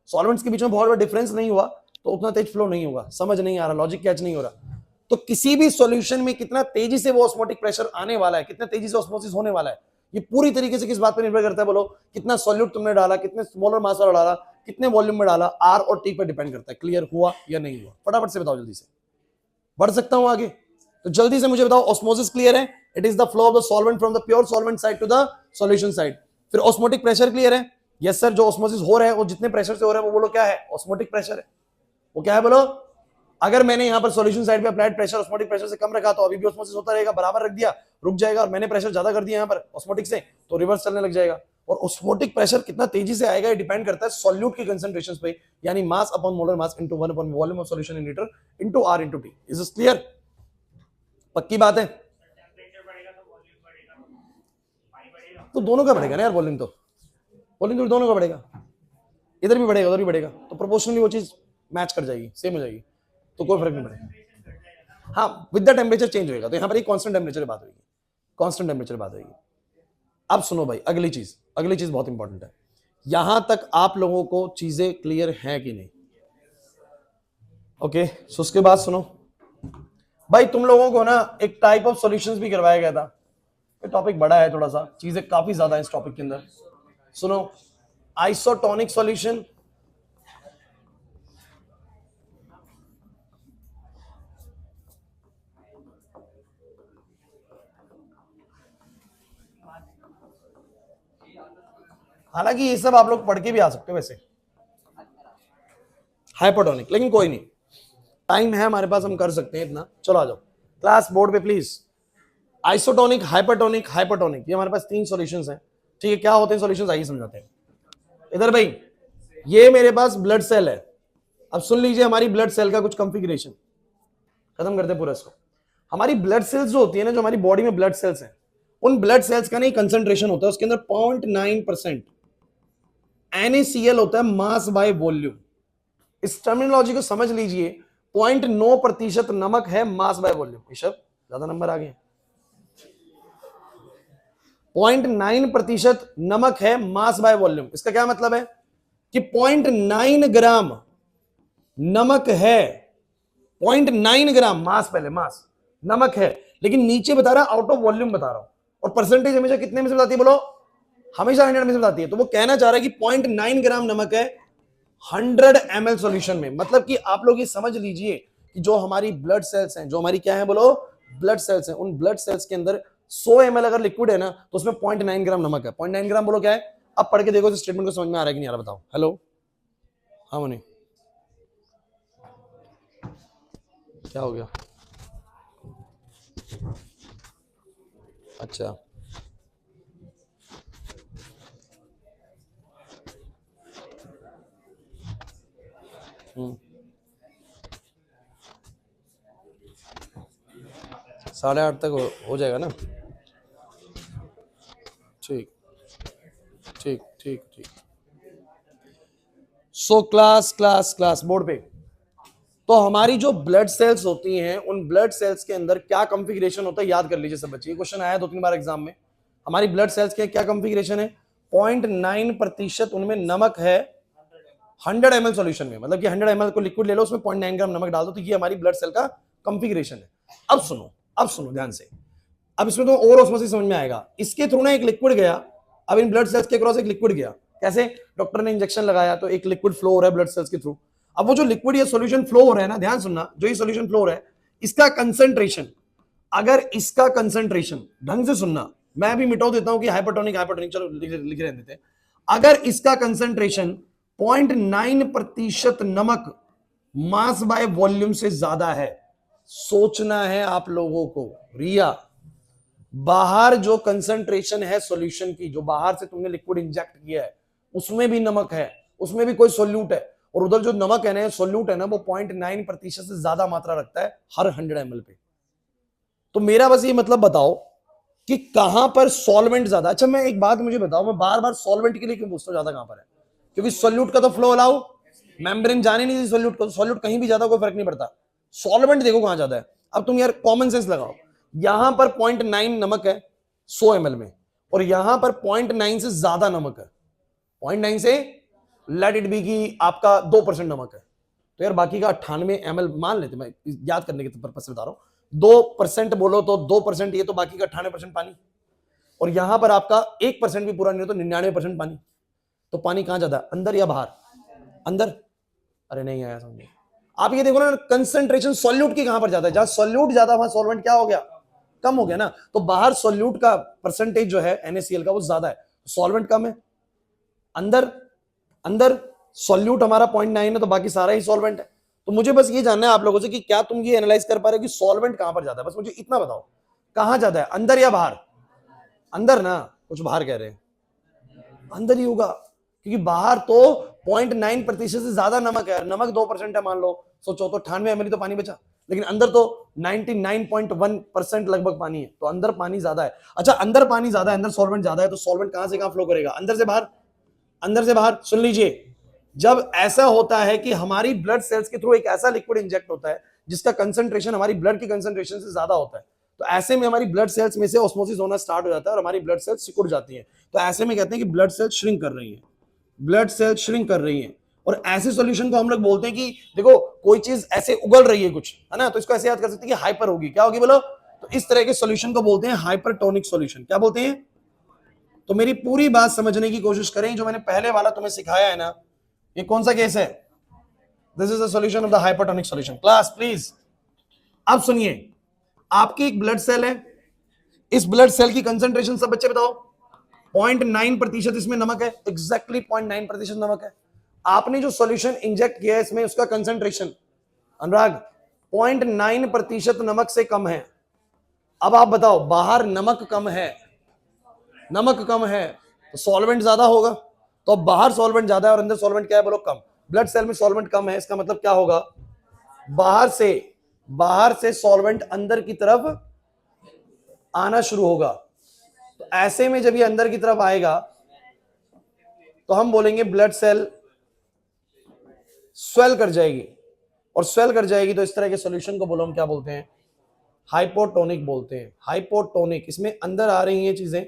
सॉल्वेंट्स के बीच में बहुत बड़ा डिफरेंस नहीं हुआ, तो उतना तेज फ्लो नहीं होगा। समझ नहीं आ रहा? लॉजिक कैच नहीं हो रहा? तो किसी भी सॉल्यूशन में कितना तेजी से वो ऑस्मोटिक प्रेशर आने वाला है, कितना तेजी से ऑस्मोसिस होने वाला है, ये पूरी तरीके से किस बात पर निर्भर करता है? बोलो, कितना सॉल्यूट तुमने डाला, कितने स्मॉलर मास वाला डाला, कितने वॉल्यूम में डाला, आर और टी पर डिपेंड करता है। क्लियर हुआ या नहीं हुआ? फटाफट से बताओ, जल्दी से बढ़ सकता हूं आगे? तो जल्दी से मुझे बताओ, ऑस्मोसिस क्लियर है? It is the flow of the solvent from the pure solvent side to the solution side. फिर ऑस्मोटिक प्रेशर क्लियर है? यस सर, जो ऑस्मोसिस हो रहा है वो जितने प्रेशर से हो रहा है वो बोलो क्या है? ऑस्मोटिक प्रेशर है। वो क्या है बोलो? अगर मैंने यहां पर सॉल्यूशन साइड पे अप्लाइड प्रेशर ऑस्मोटिक प्रेशर से कम रखा तो अभी भी ऑस्मोसिस होता रहेगा, बराबर रख दिया रुक जाएगा, और मैंने प्रेशर ज्यादा कर दिया यहां पर ऑस्मोटिक से तो रिवर्स चलने लग जाएगा। और ऑस्मोटिक प्रेशर कितना तेजी से आएगा ये डिपेंड करता है सॉल्यूट की कंसंट्रेशंस पे, यानी mass upon molar mass into 1 upon volume of solution in litre into R into T. Is this clear? पक्की बात है? तो दोनों का बढ़ेगा ना यार, वॉल्यूम तो दोनों का बढ़ेगा, इधर भी बढ़ेगा उधर भी बढ़ेगा, तो प्रोपोर्शनली वो चीज मैच कर जाएगी, सेम हो जाएगी, तो कोई फर्क नहीं पड़ेगा। हाँ, विद द टेम्परेचर चेंज होगा, तो यहां पर एक कांस्टेंट टेम्परेचर बात होगी, कांस्टेंट टेम्परेचर बात होगी। अब सुनो भाई, अगली चीज बहुत इंपॉर्टेंट है। यहां तक आप लोगों को चीजें क्लियर हैं कि नहीं? ओके, सो उसके बाद सुनो भाई, तुम लोगों को ना एक टाइप ऑफ सॉल्यूशंस भी करवाया गया था। ये टॉपिक बड़ा है थोड़ा सा, चीजें काफी ज्यादा है इस टॉपिक के अंदर। सुनो, आइसोटोनिक सॉल्यूशन, हालांकि ये सब आप लोग पढ़ के भी आ सकते हो वैसे, हाइपोटोनिक, लेकिन कोई नहीं, टाइम है हमारे पास, हम कर सकते हैं इतना। चलो आ जाओ क्लास बोर्ड पे प्लीज। आइसोटोनिक, हाइपरटोनिक, हाइपोटोनिक, ये हमारे पास 3 सॉल्यूशंस हैं। ठीक है, क्या होते हैं सॉल्यूशंस, आइए समझाते हैं। इधर भाई, ये मेरे पास ब्लड सेल है। अब सुन लीजिए हमारी ब्लड सेल का कुछ कॉन्फ़िगरेशन, खत्म करते हैं पूरा इसको। हमारी ब्लड सेल्स जो होती है ना, जो हमारी बॉडी में ब्लड सेल्स हैं, उन ब्लड सेल्स का नहीं कंसंट्रेशन होता है, उसके अंदर 0.9% NaCl होता है, मास बाय वॉल्यूम। इस टर्मिनोलॉजी को समझ लीजिए, 0.9% नमक है, मास बाय वॉल्यूम। ऋषभ, ज्यादा नंबर आ गए। 0.9% नमक है, मास बाय वॉल्यूम। इसका क्या मतलब है कि 0.9 ग्राम नमक है 0.9 ग्राम मास, पहले मास नमक है, लेकिन नीचे बता रहा आउट ऑफ वॉल्यूम बता रहा हूं, और परसेंटेज हमेशा कितने में से बताती है बोलो, हमेशा 100 में से बताती है। तो वो कहना चाह रहा है कि 0.9 ग्राम नमक है 100 ml सॉल्यूशन में। मतलब कि आप लोग ये समझ लीजिए कि जो हमारी ब्लड सेल्स हैं, जो हमारी क्या है बोलो, ब्लड सेल्स हैं, उन ब्लड सेल्स के अंदर 100 ml अगर लिक्विड है ना, तो उसमें 0.9 ग्राम नमक है। 0.9 ग्राम बोलो क्या है, अब पढ़ के देखो तो स्टेटमेंट को समझ में आ रहा है कि नहीं आ रहा, बताओ। हेलो, हाँ मुनी, क्या हो गया? अच्छा, हम्म, 8:30 तक हो जाएगा ना? ठीक ठीक ठीक ठीक। So class class class board पे, तो हमारी जो ब्लड सेल्स होती हैं, उन ब्लड सेल्स के अंदर क्या कॉन्फ़िगरेशन होता है, याद कर लीजिए सब बच्चे, ये क्वेश्चन आया 2-3 बार एग्जाम में। हमारी ब्लड सेल्स के क्या कॉन्फ़िगरेशन है, 0.9% उनमें नमक है 100 ml सॉल्यूशन में। मतलब कि 100 ml को लिक्विड ले लो, उसमें 0.9 ग्राम नमक डाल दो, तो ये हमारी ब्लड सेल का कॉन्फ़िगरेशन है। अब सुनो ध्यान से, अब इसमें तो और ऑस्मोसिस समझ में आएगा। इसके थ्रू ना एक लिक्विड गया, अब इन ब्लड सेल्स के क्रॉस एक लिक्विड गया, कैसे? डॉक्टर ने इंजेक्शन लगाया तो एक लिक्विड फ्लो हो रहा है ब्लड सेल्स के थ्रू। अब वो जो लिक्विड ये सॉल्यूशन फ्लो हो रहा है ना, ध्यान सुनना, जो ये सॉल्यूशन फ्लो हो रहा है, इसका कंसंट्रेशन, अगर इसका कंसंट्रेशन, ढंग से सुनना, मैं भी मिटा देता हूं कि हाइपरटोनिक हाइपरटोनिक, चलो लिख रहे देते हैं। अगर इसका कंसंट्रेशन 0.9% नमक मास बाय वॉल्यूम से ज्यादा है, सोचना है आप लोगों को, रिया, बाहर जो कंसंट्रेशन है सॉल्यूशन की, जो बाहर से तुमने लिक्विड इंजेक्ट किया है, उसमें भी नमक है, उसमें भी कोई सोल्यूट है, और उधर जो नमक है ना, सोल्यूट है ना, वो 0.9% से ज्यादा मात्रा रखता है हर 100 ml पे। तो मेरा बस ये मतलब बताओ कि कहां पर सॉल्वेंट ज्यादा। अच्छा मैं एक बात मुझे बताओ, मैं बार बार सॉल्वेंट के लिए क्यों पूछता हूं ज्यादा कहां पर है, क्योंकि सोल्यूट का तो फ्लो अलाउ, मेम्ब्रेन जाने नहीं थी सोल्यूट को, सोल्यूट कहीं भी ज्यादा कोई फर्क नहीं पड़ता, सॉल्वेंट देखो कहां ज्यादा है। अब तुम यार कॉमन सेंस लगाओ, यहां पर 0.9 नमक है 100 ml में, और यहां पर 0.9 से ज्यादा नमक है, 0.9 से लेट इट बी की आपका 2% नमक है, तो यार बाकी का 98 ml मान लेते, मैं याद करने के पर्पज से बता रहा हूं, 2% बोलो तो 2% ये, तो बाकी का 98% पानी, और यहां पर आपका 1% भी पूरा नहीं हो तो 99% पानी। तो पानी कहां ज्यादा, अंदर या बाहर? अंदर। अरे नहीं आया समझ, आप ये देखो ना, कंसंट्रेशन सॉल्यूट की कहां पर ज्यादा है, जहां सॉल्यूट ज्यादा वहां सॉल्वेंट क्या हो गया, कम हो गया ना। तो बाहर सॉल्यूट का परसेंटेज जो है NaCl का वो ज्यादा है, सॉल्वेंट कम है। अंदर, अंदर सॉल्यूट हमारा 0.9 है, तो बाकी सारा ही सॉल्वेंट है। तो मुझे बस ये जानना है आप लोगों से कि क्या तुम ये एनालाइज कर पा रहे हो कि सॉल्वेंट कहां पर ज्यादा है, बस मुझे इतना बताओ, कहां ज्यादा है, अंदर या बाहर? अंदर ना, कुछ बाहर कह रहे हैं, अंदर ही होगा, क्योंकि बाहर तो 0.9% से ज्यादा नमक है, नमक 2% है मान लो, सोचो तो 98 ml तो पानी बचा, लेकिन अंदर तो 99.1% लगभग पानी है, तो अंदर पानी ज्यादा है। अच्छा अंदर पानी ज्यादा है, अंदर सॉल्वेंट ज्यादा है, तो सॉल्वेंट कहां से कहां फ्लो करेगा, अंदर से बाहर, अंदर से बाहर। सुन लीजिए, जब ऐसा होता है कि हमारी ब्लड सेल्स के थ्रू एक ऐसा लिक्विड इंजेक्ट होता है जिसका कंसंट्रेशन हमारी ब्लड की कंसंट्रेशन से ज्यादा होता है, तो ऐसे में हमारी ब्लड सेल्स में से ऑस्मोसिस होना स्टार्ट हो जाता है और हमारी ब्लड सेल्स सिकुड़ जाती हैं। तो ऐसे में कहते हैं कि ब्लड सेल्स श्रिंक कर रही हैं, ब्लड सेल्स श्रिंक कर रही हैं। और ऐसे सॉल्यूशन को हम लोग बोलते हैं कि देखो कोई चीज ऐसे उगल रही है कुछ, है ना, तो इसको ऐसे याद कर सकते हैं कि हाइपर होगी, क्या होगी बोलो? तो इस तरह के सॉल्यूशन को बोलते हैं हाइपरटोनिक सॉल्यूशन। क्या बोलते हैं? तो मेरी पूरी बात समझने की कोशिश करें, जो मैंने पहले वाला तुम्हें सिखाया है ना, ये कौन सा केस है? This is the solution of the hypertonic solution. Class please, अब सुनिए, आपकी एक ब्लड सेल है, इस ब्लड सेल की कंसंट्रेशन सब बच्चे बताओ, 0.9% इसमें नमक है, एग्जैक्टली 0.9% नमक है। आपने जो सॉल्यूशन इंजेक्ट किया है इसमें, उसका कंसंट्रेशन अनुराग 0.9% नमक से कम है। अब आप बताओ, बाहर नमक कम है, नमक कम है तो सॉल्वेंट ज्यादा होगा, तो अब बाहर सॉल्वेंट ज्यादा है और अंदर सॉल्वेंट क्या है बोलो? कम। ब्लड सेल में सॉल्वेंट कम है, इसका मतलब क्या होगा? बाहर से सॉल्वेंट अंदर की तरफ आना शुरू होगा। तो ऐसे में जब ये अंदर की तरफ आएगा तो हम बोलेंगे ब्लड सेल स्वेल कर जाएगी, और स्वेल कर जाएगी तो इस तरह के सॉल्यूशन को बोलो हम क्या बोलते हैं? हाइपोटोनिक बोलते हैं। हाइपोटोनिक, इसमें अंदर आ रही हैं चीजें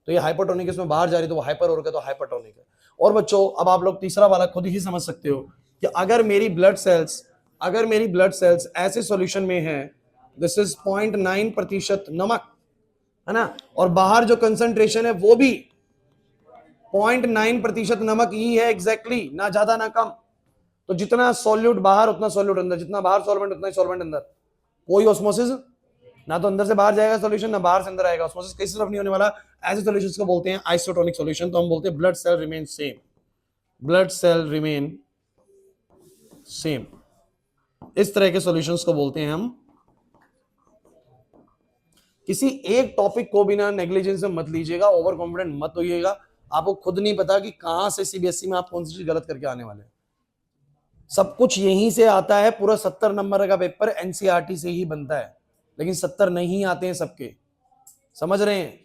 तो ये हाइपोटोनिक, इसमें बाहर जा रही तो वो हाइपर हो गया, तो हाइपरटोनिक है। और बच्चों अब आप लोग तीसरा वाला खुद ही समझ सकते हो कि अगर मेरी ब्लड सेल्स अगर मेरी ब्लड सेल्स ऐसे सॉल्यूशन में है, दिस इज 0.9% नमक, है ना, और बाहर जो कंसंट्रेशन है वो भी 0.9% नमक ही है एग्जैक्टली, ना ज्यादा ना कम। तो जितना सॉल्यूट बाहर उतना सॉल्यूट अंदर, जितना बाहर सॉल्वेंट उतना ही सॉल्वेंट अंदर। कोई ऑस्मोसिस, ना तो अंदर से बाहर जाएगा सॉल्यूशन, ना बाहर से अंदर आएगा। ऑस्मोसिस किसी तरफ नहीं होने वाला। ऐसे सॉल्यूशंस को बोलते हैं आइसोटोनिक सॉल्यूशन। तो हम बोलते हैं blood cell remain same, blood cell remain same. इस तरह के सॉल्यूशंस को बोलते हैं हम। किसी एक टॉपिक को भी ना नेग्लिजेंस में मत लीजिएगा, ओवर कॉन्फिडेंट मत होइएगा। आपको खुद नहीं पता कि कहां से सीबीएसई में आप कौन सी चीज गलत करके आने वाले हैं। सब कुछ यहीं से आता है। पूरा 70 नंबर का पेपर एनसीईआरटी से ही बनता है, लेकिन 70 नहीं आते हैं सबके, समझ रहे हैं?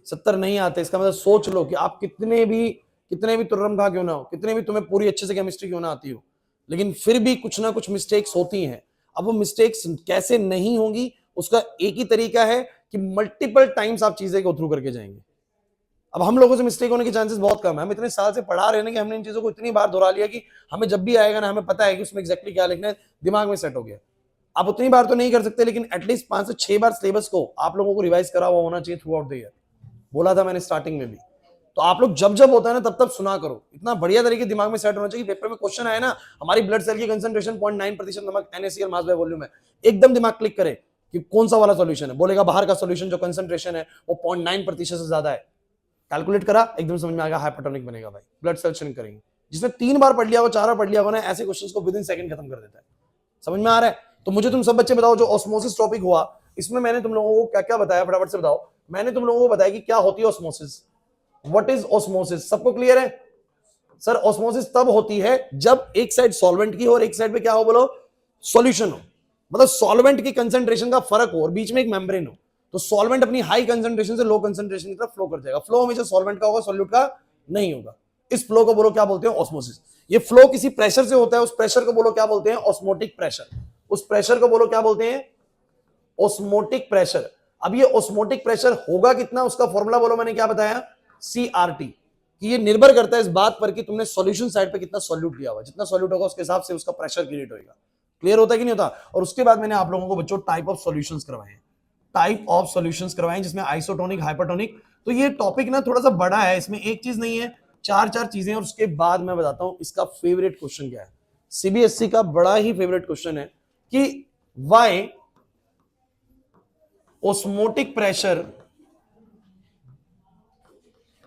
70 नहीं आते। इसका मतलब सोच लो कि आप कितने भी तुर्रम खा क्यों ना हो, कितने भी तुम्हें पूरी अच्छे से केमिस्ट्री क्यों ना आती हो, लेकिन फिर भी कुछ ना कुछ मिस्टेक्स होती हैं। अब वो मिस्टेक्स कैसे नहीं होंगी, उसका एक ही तरीका है कि मल्टीपल टाइम्स आप चीजें को थ्रू करके जाएंगे। अब हम लोगों से मिस्टेक होने के चांसेस बहुत कम है। हम इतने साल से पढ़ा रहे हैं कि हमने इन चीजों को इतनी बार दोहरा लिया कि हमें जब भी आएगा ना, हमें पता है कि उसमें एग्जैक्टली क्या लिखना है, दिमाग में सेट हो गया। आप उतनी बार तो नहीं कर सकते, लेकिन एटलीस्ट 5 से 6 बार सिलेबस को आप लोगों को रिवाइज करा हुआ होना चाहिए थ्रू आउट द ईयर। बोला था मैंने स्टार्टिंग में भी। तो आप लोग जब जब होता है ना, तब तब सुना करो। इतना बढ़िया तरीके दिमाग में सेट होना चाहिए। पेपर में क्वेश्चन आए ना, हमारी ब्लड सेल की कंसंट्रेशन 0.9% नमक NaCl मास बाय वॉल्यूम है, एकदम दिमाग क्लिक करे कि कौन सा वाला सॉल्यूशन है। बोलेगा बाहर का सॉल्यूशन जो कंसंट्रेशन है वो 0.9% से ज्यादा है। कैलकुलेट करा, एकदम समझ में आ गया, हाइपरटोनिक बनेगा भाई, ब्लड सेल श्रिंक करेंगे। जिसने 3 बार पढ़ लिया हो, 4 बार पढ़ लिया हो ना, ऐसे क्वेश्चंस को विद इन सेकंड खत्म कर देता है। समझ में आ रहा है? तो मुझे तुम सब बच्चे बताओ, जो ऑस्मोसिस टॉपिक हुआ, इसमें मैंने तुम लोगों को क्या क्या बताया, फटाफट से बताओ। मैंने तुम लोगों को बताया कि क्या होती है ऑस्मोसिस, व्हाट इज ऑस्मोसिस। सबको क्लियर है? सर ऑस्मोसिस तब होती है जब एक साइड सॉल्वेंट की हो और एक साइड पे क्या हो, बोलो, सॉल्यूशन हो। मतलब सॉल्वेंट की कंसंट्रेशन का फर्क हो और बीच में एक मेम्ब्रेन हो, तो सॉल्वेंट अपनी हाई कंसंट्रेशन से लो कंसंट्रेशन की तरफ फ्लो कर जाएगा। फ्लो हमेशा सॉल्वेंट का होगा, सॉल्यूट का नहीं होगा। इस फ्लो को बोलो क्या बोलते हैं, ऑस्मोसिस। ये फ्लो किसी प्रेशर से होता है, उस प्रेशर को बोलो क्या बोलते हैं, ऑस्मोटिक प्रेशर। उस प्रेशर को बोलो क्या बोलते हैं, ऑस्मोटिक प्रेशर। अब ये ऑस्मोटिक प्रेशर होगा कितना, उसका फॉर्मूला बोलो, मैंने क्या बताया, CRT। कि ये निर्भर करता है इस बात पर कि तुमने सॉल्यूशन साइड पे कितना सॉल्यूट लिया हुआ। जितना सॉल्यूट होगा उसके हिसाब से उसका प्रेशर क्रिएट होगा। क्लियर होता है कि नहीं होता? और उसके बाद मैंने आप लोगों को बच्चों टाइप ऑफ सॉल्यूशंस करवाए हैं, टाइप ऑफ सॉल्यूशंस करवाए, जिसमें आइसोटोनिक, हाइपरटोनिक। तो ये टॉपिक ना थोड़ा सा बड़ा है, इसमें एक चीज नहीं है, 4 चीजें। और उसके बाद मैं बताता हूं इसका फेवरेट क्वेश्चन क्या है। सीबीएसई का बड़ा ही फेवरेट क्वेश्चन है कि why osmotic pressure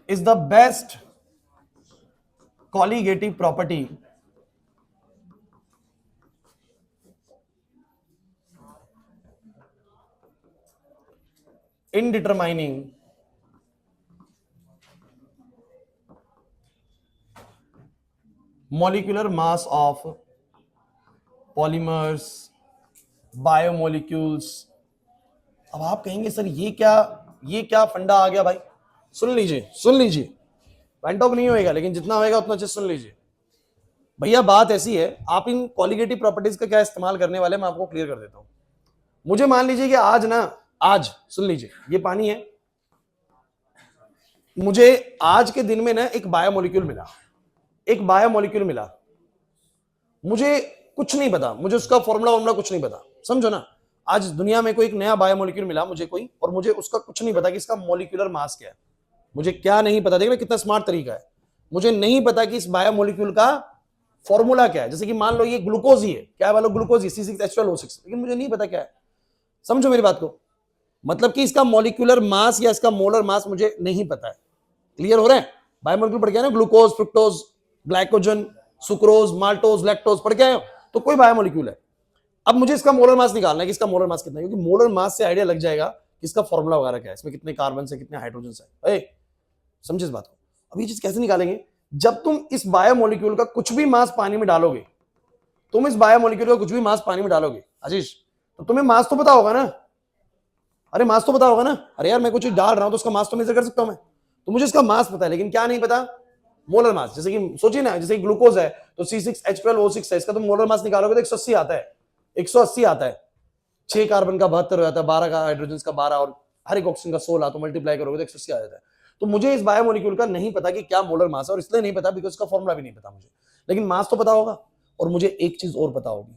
is the best colligative property in determining molecular mass of polymers, biomolecules। अब आप कहेंगे सर ये क्या फंडा आ गया भाई। सुन लीजिए, वेंट ऑफ नहीं होएगा, लेकिन जितना होएगा उतना अच्छे सुन लीजिए भैया। बात ऐसी है, आप इन कॉलिगेटिव प्रॉपर्टीज का क्या इस्तेमाल करने वाले, मैं आपको क्लियर कर देता हूं। मुझे मान लीजिए कि आज सुन लीजिए, ये पानी है, मुझे आज के दिन में ना एक बायोमोलिक्यूल मिला, मुझे कुछ नहीं पता, मुझे उसका फॉर्मूला कुछ नहीं पता, समझो ना। आज दुनिया में कोई एक नया बायोमोलिक्यूल मिला मुझे कोई, और मुझे उसका कुछ नहीं पता कि इसका मोलिकुलर मास क्या है। मुझे क्या नहीं पता, देखना कितना स्मार्ट तरीका है। मुझे नहीं पता कि इस बायोमोलिक्यूल का फॉर्मूला क्या है। जैसे कि मान लो ये ग्लूकोज ही है, क्या है, ग्लूकोज C6H12O6, लेकिन मुझे नहीं पता क्या है। समझो मेरी बात को, मतलब कि इसका मोलिकुलर मास या इसका मोलर मास मुझे नहीं पता है। क्लियर हो रहा है? बायोमोलिक्यूल पढ़ के आए ना, glucose, fructose, glycogen, sucrose, maltose, lactose पढ़ के आए हो, तो कोई बायोमोलिक्यूल है। अब मुझे इसका मोलर मास निकालना है कि इसका मोलर मास कितना है, क्योंकि मोलर मास से आइडिया लग जाएगा कि इसका फॉर्मूला वगैरह क्या है, इसमें कितने कार्बन है, कितने हाइड्रोजन है। समझे इस बात को? अब ये चीज कैसे निकालेंगे, जब तुम इस बायोमोलिक्यूल का कुछ भी मास पानी में डालोगे, आशीष, तो तुम्हें मास तो पता होगा ना। अरे मास तो पता होगा ना। अरे यार मैं कुछ डाल रहा हूं तो उसका मास तो मेजर कर सकता हूं मैं, तो मुझे इसका मास पता है, लेकिन क्या नहीं पता, मोलर मास। जैसे कि सोचिए ना, जैसे ग्लूकोज है तो C6H12O6 है, इसका तुम मोलर मास निकालोगे तो 180 आता है, 180 आता है। 6 कार्बन का 72 हो जाता है, 12 का हाइड्रोजन का 12, और हर एक ऑक्सीजन का 16, तो मल्टीप्लाई करोगे तो 180 आ जाता है। तो मुझे इस बायोमोलिक्यूल का नहीं पता कि क्या मोलर मास है, और इसलिए नहीं पता बिकॉज इसका फॉर्मूला भी नहीं पता मुझे, लेकिन मास तो पता होगा। और मुझे एक चीज और पता होगी,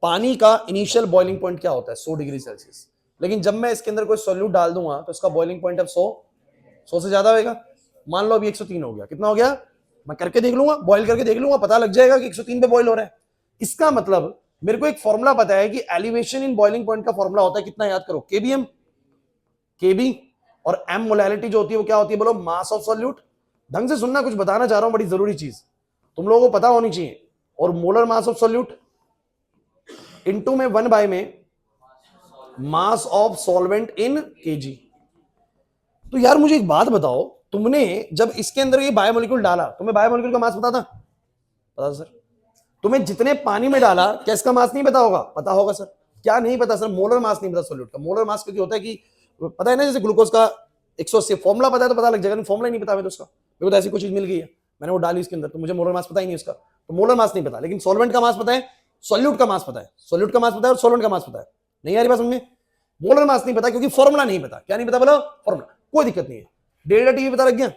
पानी का इनिशियल बॉइलिंग पॉइंट क्या होता है 100 डिग्री सेल्सियस, लेकिन जब मैं इसके अंदर कोई सॉल्यूट डाल दूंगा तो इसका बॉइलिंग पॉइंट अब 100 से ज्यादा होगा। मान लो अभी 103 हो गया, कितना हो गया, मैं करके देख लूंगा, बॉइल करके देख लूंगा, पता लग जाएगा कि 103 पे बॉइल हो रहा है। इसका मतलब मेरे को एक फॉर्मूला पता है कि एलिवेशन इन बॉइलिंग पॉइंट का फॉर्मूला होता है कितना, याद करो, केबीएम, केबी और एम मोलैलिटी जो होती है वो क्या होती है, बोलो, मास ऑफ सॉल्यूट। ढंग से सुनना, कुछ बताना चाह रहा हूं, बड़ी जरूरी चीज तुम लोगों को पता होनी चाहिए। और molar mass of solute into में 1 बाय में mass of solvent in KG. तो यार मुझे एक बात बताओ, तुमने जब इसके अंदर ये बायोमोलिक्यूल डाला, तुम्हें बायोमोलिक्यूल का मास पता था? पता था सर। तुम्हें जितने पानी में डाला, क्या इसका मास नहीं पता होगा? पता होगा सर। क्या नहीं पता सर? मोलर मास नहीं पता सॉल्यूट का। मोलर मास क्योंकि होता है कि पता है ना, जैसे ग्लूकोज का 180 फॉर्मुला पता है तो पता लग जाएगा, फॉर्मुला नहीं पता है तो उसका, मेरे को तो ऐसी कोई चीज मिल गई है, मैंने वो डाली इसके अंदर, तो मुझे मोलर मास पता ही नहीं उसका, तो मोलर मास नहीं पता। लेकिन सॉल्वेंट का मास पता है, सॉल्यूट का मास पता है, सॉल्यूट का मास पता है और सॉल्वेंट का मास पता है। नहीं आ रही बात समझ में? मोलर मास नहीं पता क्योंकि फॉर्मुला नहीं पता। क्या नहीं पता बोलो? फॉर्मुला। कोई दिक्कत नहीं है, डेल्टा टी पता लग गया।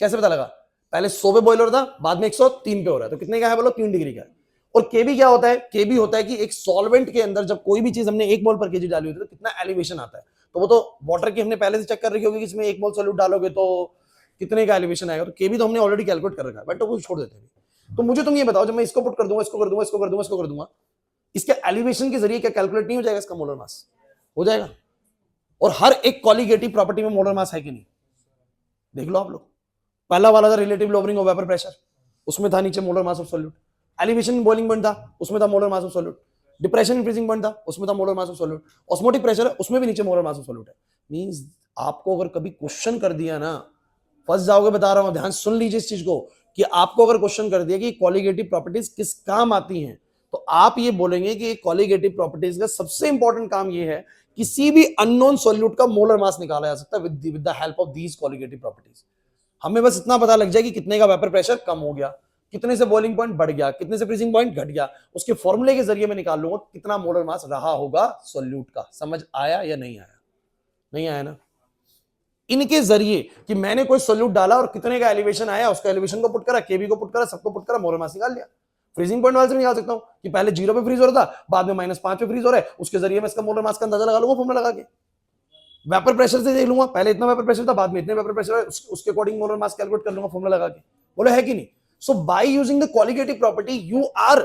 कैसे पता लगा? पहले 100 पे बॉइल हो रहा था, बाद में 103 पे हो रहा है, तो कितने का है बोलो? 3 डिग्री का है। और केबी क्या होता है? केबी होता है कि एक सॉल्वेंट के अंदर जब कोई भी चीज हमने 1 मोल पर केजी डाली होती है तो कितना एलिवेशन आता है। तो वो तो वाटर की हमने पहले से चेक कर रखी होगी कि इसमें 1 मोल सॉल्यूट डालोगे तो कितने का एलिवेशन आएगा, तो केबी तो हमने ऑलरेडी कैलकुलेट कर रखा है, बट तो छोड़ देते हैं। तो मुझे तुम ये बताओ, जब मैं इसको पुट कर दूंगा, इसको कर दूंगा, इसको कर दूंगा, इसको कर दूंगा, इसके एलिवेशन के जरिए क्या कैलकुलेट नहीं हो जाएगा इसका मोलर मास? हो जाएगा। और हर एक कॉलिगेटिव प्रॉपर्टी में मोलर मास है कि नहीं, देख लो आप लोग। पहला वाला था relative lowering of vapour pressure, उसमें था नीचे molar mass of solute. Elevation boiling point था, उसमें था molar mass of solute. Depression freezing point था, उसमें था molar mass of solute. Osmotic pressure है, उसमें भी नीचे मोलर मास ऑफ सॉल्यूट है। मींस आपको अगर कभी क्वेश्चन कर दिया ना, फंस जाओगे, बता रहा हूं, ध्यान सुन लीजिए इस चीज को, कि आपको अगर क्वेश्चन कर दिया कि कॉलिगेटिव प्रॉपर्टीज किस काम आती हैं, तो आप ये बोलेंगे कि कॉलिगेटिव प्रॉपर्टीज का सबसे इंपॉर्टेंट काम ये है, किसी भी अननोन सॉल्यूट का मोलर मास निकाला जा सकता है with the help of these colligative properties. हमें बस इतना पता लग जाए कि कितने का वेपर प्रेशर कम हो गया, कितने से बॉइलिंग पॉइंट बढ़ गया, कितने से फ्रीजिंग पॉइंट घट गया, उसके फॉर्मूले के जरिए मैं निकाल लूंगा कितना मोलर मास रहा होगा सॉल्यूट का। समझ आया या नहीं आया? नहीं आया ना? इनके जरिए कि मैंने कोई सॉल्यूट डाला और कितने का एलिवेशन आया, उसका एलिवेशन को पुट करा, केबी को पुट करा, सबको पुट करा, मोलर मास निकाल लिया। फ्रीजिंग पॉइंट वाले से निकाल सकता हूं कि पहले 0 पे फ्रीज हो रहा था, बाद में -5 पे फ्रीज हो रहा है, उसके जरिए मैं इसका मोलर मास का अंदाजा लगा लूंगा फॉर्मूला लगा के। वेपर प्रेशर से देख लूंगा, पहले इतना वेपर प्रेशर था, बाद में इतने वेपर प्रेशर है, उसके अकॉर्डिंग मोलर मास कैलकुलेट कर लूंगा फॉर्मूला लगा के। बोलो है कि नहीं? So by using the qualitative property you are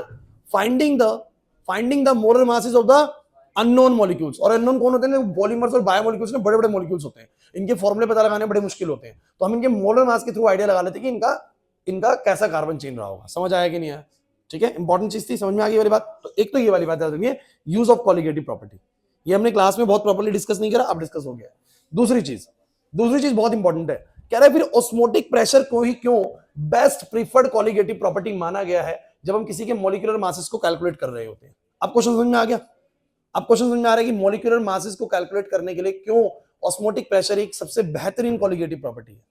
finding the molar masses of the unknown molecules. और अननोन कौन होते हैं? पॉलीमर्स और बायोमोलिक्यूल्स में बड़े बड़े मॉलिक्यूल्स होते हैं, इनके फॉर्मूले पता लगाने बड़े मुश्किल होते हैं, तो हम इनके मोलर मास के थ्रू आइडिया लगा लेते हैं कि इनका कैसा कार्बन चेन रहा होगा। समझ आया कि नहीं आया? ठीक है, इंपॉर्टेंट चीज थी, समझ में आ गई वाली बात। तो एक तो ये वाली बात याद रखिए, यूज ऑफ कॉलिगेटिव प्रॉपर्टी, ये हमने क्लास में बहुत प्रॉपर्ली डिस्कस नहीं करा, अब डिस्कस हो गया। दूसरी चीज बहुत इंपॉर्टेंट है, कह रहा है फिर ऑस्मोटिक प्रेशर को ही क्यों बेस्ट प्रीफर्ड कॉलिगेटिव प्रॉपर्टी माना गया है जब हम किसी के मॉलिक्यूलर मासेस को कैलकुलेट कर रहे होते हैं। अब क्वेश्चन समझ में आ गया? अब क्वेश्चन समझ में आ रहा है कि मॉलिक्यूलर मासेस को कैलकुलेट करने के लिए क्यों ऑस्मोटिक प्रेशर एक सबसे बेहतरीन कॉलिगेटिव प्रॉपर्टी है।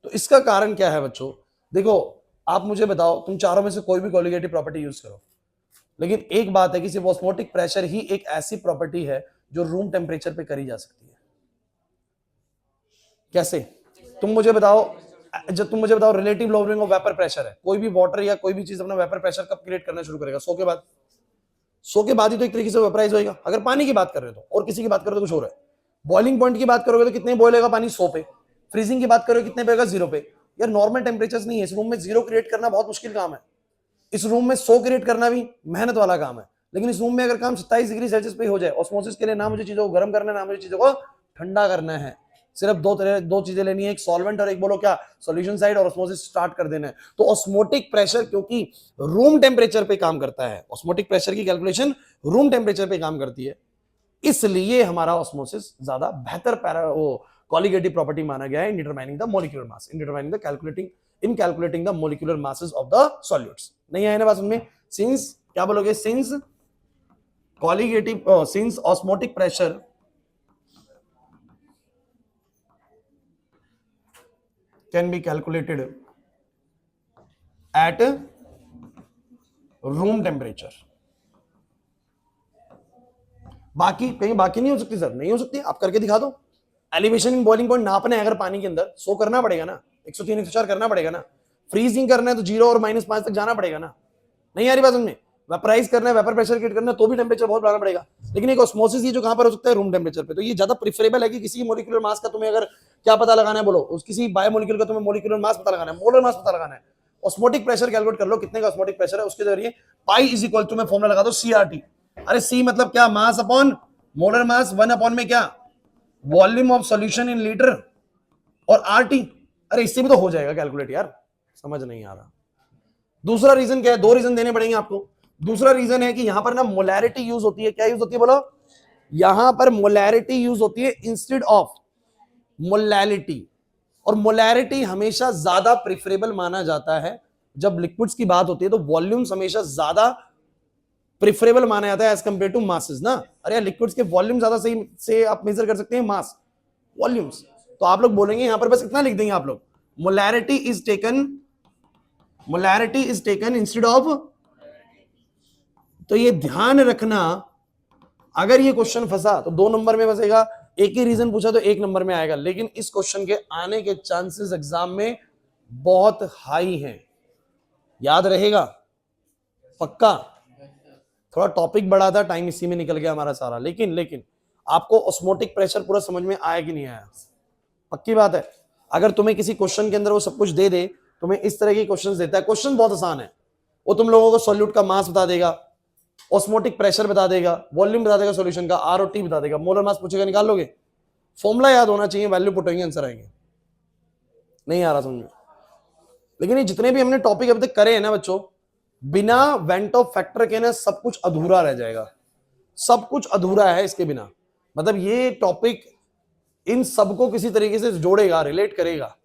तो इसका कारण क्या है बच्चों? देखो, आप मुझे बताओ, तुम चारों में से कोई भी कॉलिगेटिव प्रॉपर्टी यूज करो, लेकिन एक बात है कि सिर्फ ऑस्मोटिक प्रेशर ही एक ऐसी प्रॉपर्टी है जो रूम टेम्परेचर पे करी जा सकती है। कैसे? तुम मुझे बताओ, relative lowering of vapour pressure है, कोई भी वाटर या कोई भी चीज अपना वेपर प्रेशर कब क्रिएट करना शुरू करेगा? 100 के बाद। 100 के बाद ही तो एक तरीके से वेपराइज होएगा। अगर पानी की बात कर रहे हो तो, और किसी की बात करो तो कुछ हो रहा है। बॉइलिंग पॉइंट की बात करोगे तो कितने बॉइल होगा पानी? 100 पे। फ्रीजिंग की बात करोगे कितने पे होगा? 0 पे। यार नॉर्मल टेम्परेचर नहीं है, इस रूम में 0 क्रिएट करना बहुत मुश्किल काम है, इस रूम में 100 क्रिएट करना भी मेहनत वाला काम है। लेकिन इस रूम में अगर काम 27 डिग्री सेल्सियस पे हो जाए, ऑस्मोसिस के लिए ना मुझे चीजों को गर्म करना है, ना मुझे चीजों को ठंडा करना है, सिर्फ दो चीजें लेनी है, एक सॉल्वेंट और एक बोलो क्या, सॉल्यूशन साइड, और ऑस्मोसिस स्टार्ट कर देना है। तो ऑस्मोटिक प्रेशर क्योंकि रूम टेम्परेचर पे काम करता है, ऑस्मोटिक प्रेशर की कैलकुलेशन रूम टेम्परेचर पे काम करती है, इसलिए हमारा ऑस्मोसिस ज्यादा बेहतर कॉलिगेटिव प्रॉपर्टी माना गया है in determining the molecular mass, in determining the calculating the molecular masses of the solutes. नहीं आया ना बात में? सिंस क्या बोलोगे? Since osmotic pressure can be calculated at room temperature। कहीं बाकी नहीं हो सकती सर? नहीं हो सकती, आप करके दिखा दो। एलिवेशन इन बॉइलिंग पॉइंट नापना है अगर पानी के अंदर, 100 करना पड़ेगा ना, 103 104 करना पड़ेगा ना। फ्रीजिंग करना है तो 0 और -5 तक जाना पड़ेगा ना। नहीं आ रही बात समझ में? वेपराइज करना है, वेपर प्रेशर क्रिएट करना है, तो भी टेम्परेचर बहुत बढ़ाना पड़ेगा। लेकिन एक ऑस्मोसिस ये जो कहां पर हो सकता है, रूम टेम्परेचर पे। तो ये ज्यादा प्रिफरेबल है कि किसी मोलिकुलर मास का तुम्हें अगर क्या पता लगाना है, बोलो उस किसी बायोमोलिक्यूल का तुम्हें मोलिकुलर मास पता लगाना है, मोलर मास पता लगाना है, ऑस्मोटिक प्रेशर कैलकुलेट कर लो कितने का ऑस्मोटिक प्रेशर है, उसके जरिए पाई इज इक्वल टू, मैं फॉर्मूला लगा दो सीआरटी। अरे सी मतलब क्या, मास अपॉन मोलर मास, 1 अपॉन में क्या, volume of solution in litre, और आरटी। अरे इससे भी तो हो जाएगा कैलकुलेट यार, समझ नहीं आ रहा। दूसरा रीजन क्या है, 2 रीजन देने पड़ेंगे आपको। दूसरा रीजन है कि यहां पर ना मोलैरिटी यूज होती है। क्या यूज होती है बोलो, यहां पर मोलैरिटी यूज होती है इंस्टेड ऑफ मोलैलिटी। और मोलैरिटी हमेशा ज्यादा प्रेफरेबल माना जाता है जब लिक्विड्स की बात होती है, तो वॉल्यूम्स हमेशा ज्यादा प्रेफरेबल माना जाता है एज कंपेयर टू मासेस ना। अरे लिक्विड्स के वॉल्यूम ज्यादा सही से आप मेजर कर सकते हैं, मास वॉल्यूम्स। तो आप लोग बोलेंगे यहां पर बस इतना लिख देंगे आप लोग, molarity is taken instead of. तो ये ध्यान रखना, अगर ये क्वेश्चन फंसा तो 2 नंबर में फंसेगा, एक ही रीजन पूछा तो 1 नंबर में आएगा। लेकिन इस क्वेश्चन के आने के चांसेस एग्जाम में बहुत हाई हैं, याद रहेगा पक्का। थोड़ा टॉपिक बड़ा था, टाइम इसी में निकल गया हमारा सारा। लेकिन आपको ऑस्मोटिक प्रेशर पूरा समझ में आया कि नहीं आया, पक्की बात है। अगर तुम्हें किसी क्वेश्चन के अंदर वो सब कुछ दे दे, तुम्हें इस तरह के क्वेश्चन देता है, क्वेश्चन बहुत आसान है, वो तुम लोगों को सॉल्यूट का मास बता देगा, ऑस्मोटिक प्रेशर बता देगा, वॉल्यूम बता देगा सॉल्यूशन का, आर और टी बता देगा, मोलर मास पूछेगा, निकाल लोगे। फॉर्मूला याद होना चाहिए, वैल्यू पुटेंगे, आंसर आएंगे। नहीं आ रहा समझ में। लेकिन ये जितने भी हमने टॉपिक अभी तक करे हैं ना बच्चों, बिना वेंट ऑफ फैक्टर के ना सब कुछ अधूरा रह जाएगा, सब कुछ अधूरा है इसके बिना। मतलब ये टॉपिक इन सबको किसी तरीके से जोड़ेगा, रिलेट करेगा।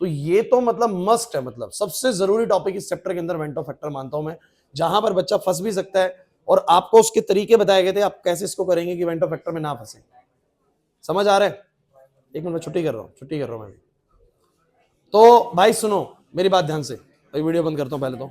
तो ये तो मतलब मस्ट है, मतलब सबसे जरूरी टॉपिक इस चैप्टर के अंदर वेंट ऑफ फैक्टर मानता हूं मैं, जहां पर बच्चा फंस भी सकता है और आपको उसके तरीके बताए गए थे आप कैसे इसको करेंगे कि वेंट ऑफ फैक्टर में ना फंसे। समझ आ रहा है? एक मिनट, छुट्टी कर रहा हूं मैं। तो भाई सुनो मेरी बात ध्यान से, वीडियो बंद करता हूं पहले तो।